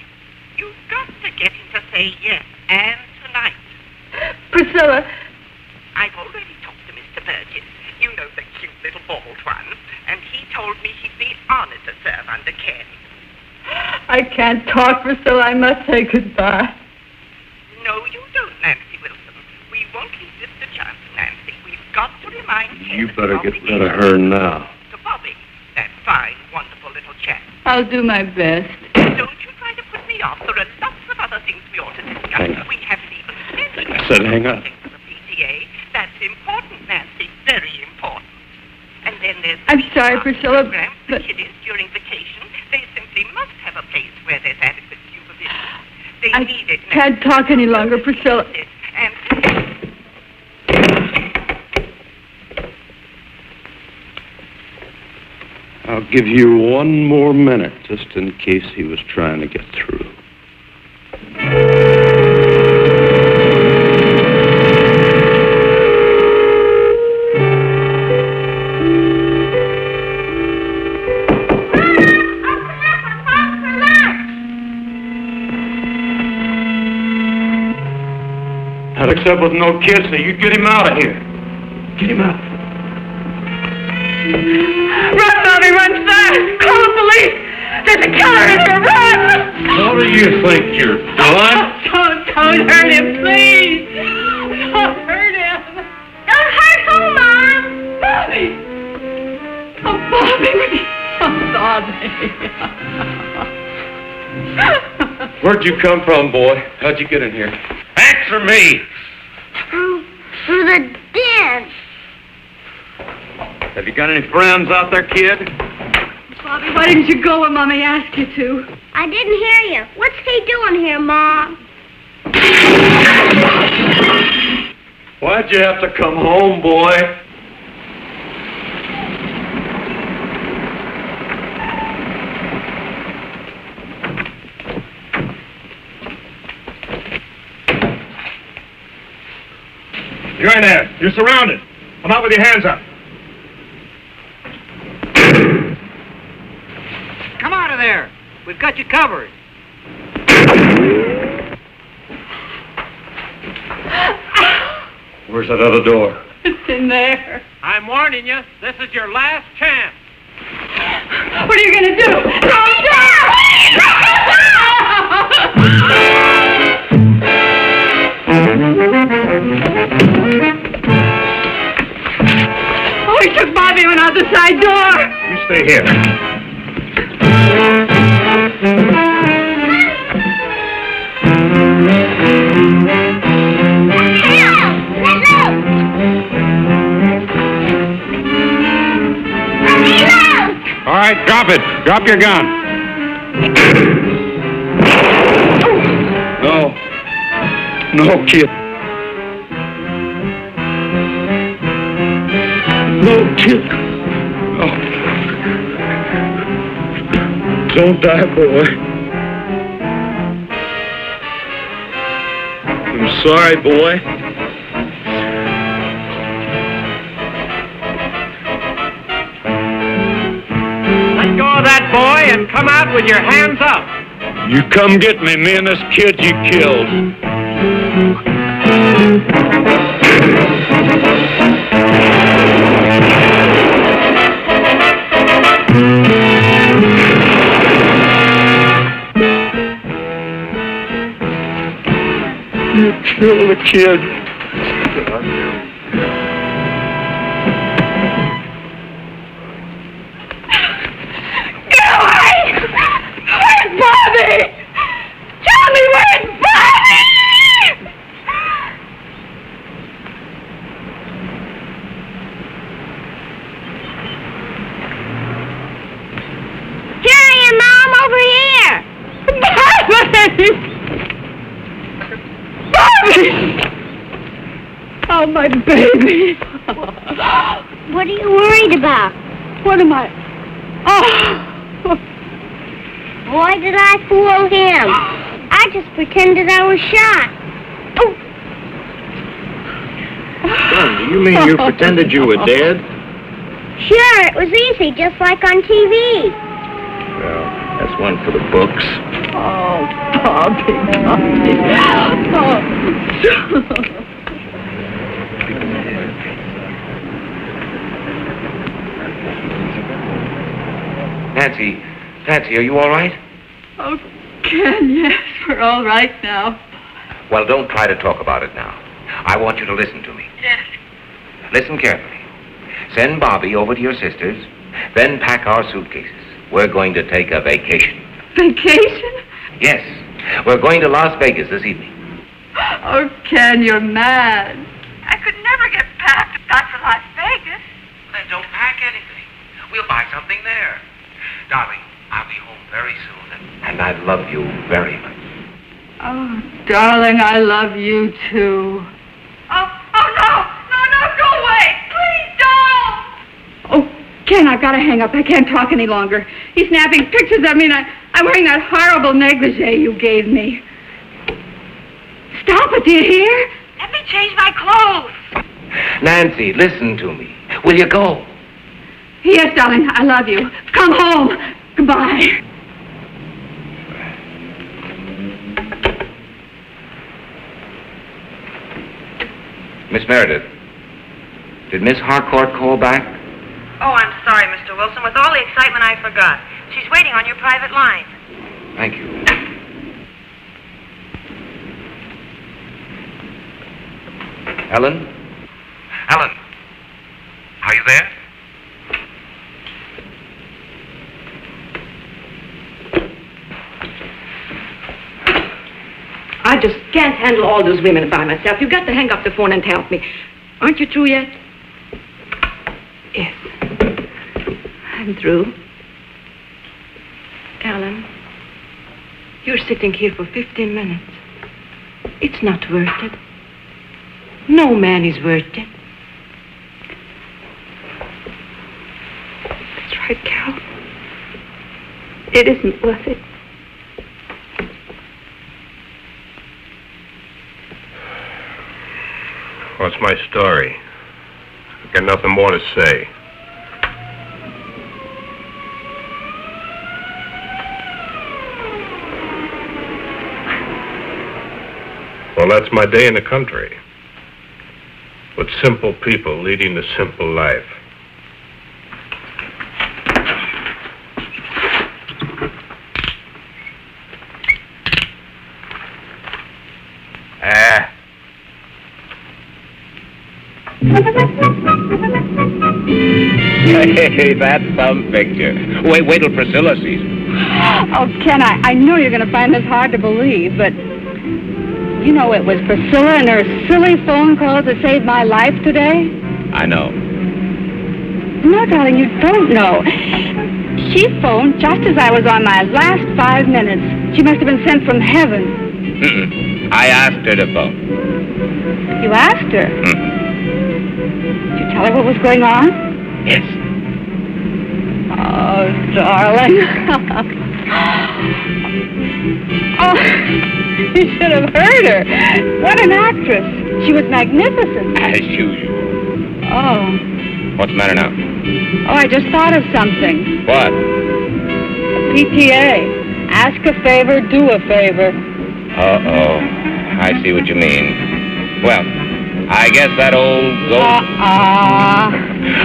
You've got to get him to say yes, and tonight. Priscilla. I've already talked to Mr. Burgess. You know, the cute little bald one. And he told me he'd be honored to serve under Ken. I can't talk, Priscilla. I must say goodbye. No, you don't, Nancy Wilson. We won't leave this to chance, Nancy. We've got to remind Ken. You better get rid of her now. To Bobby, that fine, wonderful little chap. I'll do my best. Don't you try to put me off. There are lots of other things we ought to discuss. Hang on. We haven't even mentioned I said hang on. the PTA. That's important, Nancy. Very important. And then there's I'm sorry, Priscilla, program for but kiddies during vacation. They simply must have a place where there's adequate supervision. They I need it. can't talk any longer, Priscilla. And I'll give you one more minute, just in case he was trying to get through. Not except with no kids, so you get him out of here. Get him out. Run, Bobby, run fast! Call the police! There's a killer in here, run! What do you think you're doing? Don't hurt him, please! Don't hurt him! Don't hurt who, Mom? Bobby! Oh, Bobby! Oh, Bobby! Where'd you come from, boy? How'd you get in here? Answer me! Through the den. Have you got any friends out there, kid? Bobby, why didn't you go when Mommy asked you to? I didn't hear you. What's he doing here, Mom? Why'd you have to come home, boy? You're in there. You're surrounded. Come out with your hands up. come out of there. We've got you covered. Where's that other door? It's in there. I'm warning you, this is your last chance. What are you going to do? Oh, he took Bobby and out the side door. You stay here. All right, drop it. Drop your gun. No. No, kid. No, kid. Oh. Don't die, boy. I'm sorry, boy. Let go of that boy and come out with your hands up. You come get me and this kid you killed. You killed the kid. Bobby! Tell me where's Bobby! Here I am, Mom, over here. Bobby! Bobby! Oh, my baby. What are you worried about? What am I? Oh! Why did I fool him? I just pretended I was shot. Oh! Son, do you mean you pretended you were dead? Sure, it was easy, just like on TV. Well, that's one for the books. Oh, Bobby. Oh. Nancy, are you all right? Oh, Ken, yes, we're all right now. Well, don't try to talk about it now. I want you to listen to me. Yes. Listen carefully. Send Bobby over to your sister's, then pack our suitcases. We're going to take a vacation. Vacation? Yes, we're going to Las Vegas this evening. Oh, Ken, you're mad. I could never get packed if not for Las Vegas. Then don't pack anything. We'll buy something there. Darling, I'll be home very soon, and I love you very much. Oh, darling, I love you too. Oh, no, go away. Please don't. Oh, Ken, I've got to hang up. I can't talk any longer. He's snapping pictures of me, and I'm wearing that horrible negligee you gave me. Stop it, do you hear? Let me change my clothes. Nancy, listen to me. Will you go? Yes, darling, I love you. Come home. Goodbye. Miss Meredith, did Miss Harcourt call back? Oh, I'm sorry, Mr. Wilson. With all the excitement, I forgot. She's waiting on your private line. Thank you. Ellen? Ellen, are you there? I just can't handle all those women by myself. You've got to hang up the phone and help me. Aren't you through yet? Yes. I'm through. Ellen, you're sitting here for 15 minutes. It's not worth it. No man is worth it. That's right, Carol. It isn't worth it. What's my story? I've got nothing more to say. Well, that's my day in the country. With simple people leading a simple life. Hey, that's some picture. Wait till Priscilla sees it. Oh, Ken, I know you're going to find this hard to believe, but you know it was Priscilla and her silly phone call that saved my life today? I know. No, darling, you don't know. She phoned just as I was on my last 5 minutes. She must have been sent from heaven. I asked her to phone. You asked her? Did you tell her what was going on? Yes. Oh, darling. Oh, you should have heard her. What an actress. She was magnificent. As usual. Oh. What's the matter now? Oh, I just thought of something. What? PTA. Ask a favor, do a favor. Uh-oh. I see what you mean. Well, I guess that old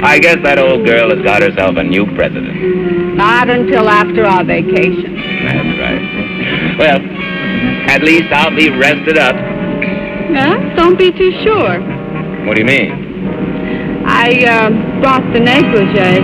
I guess that old girl has got herself a new president. Not until after our vacation. That's right. Well, at least I'll be rested up. Yeah? Don't be too sure. What do you mean? I brought the negligee.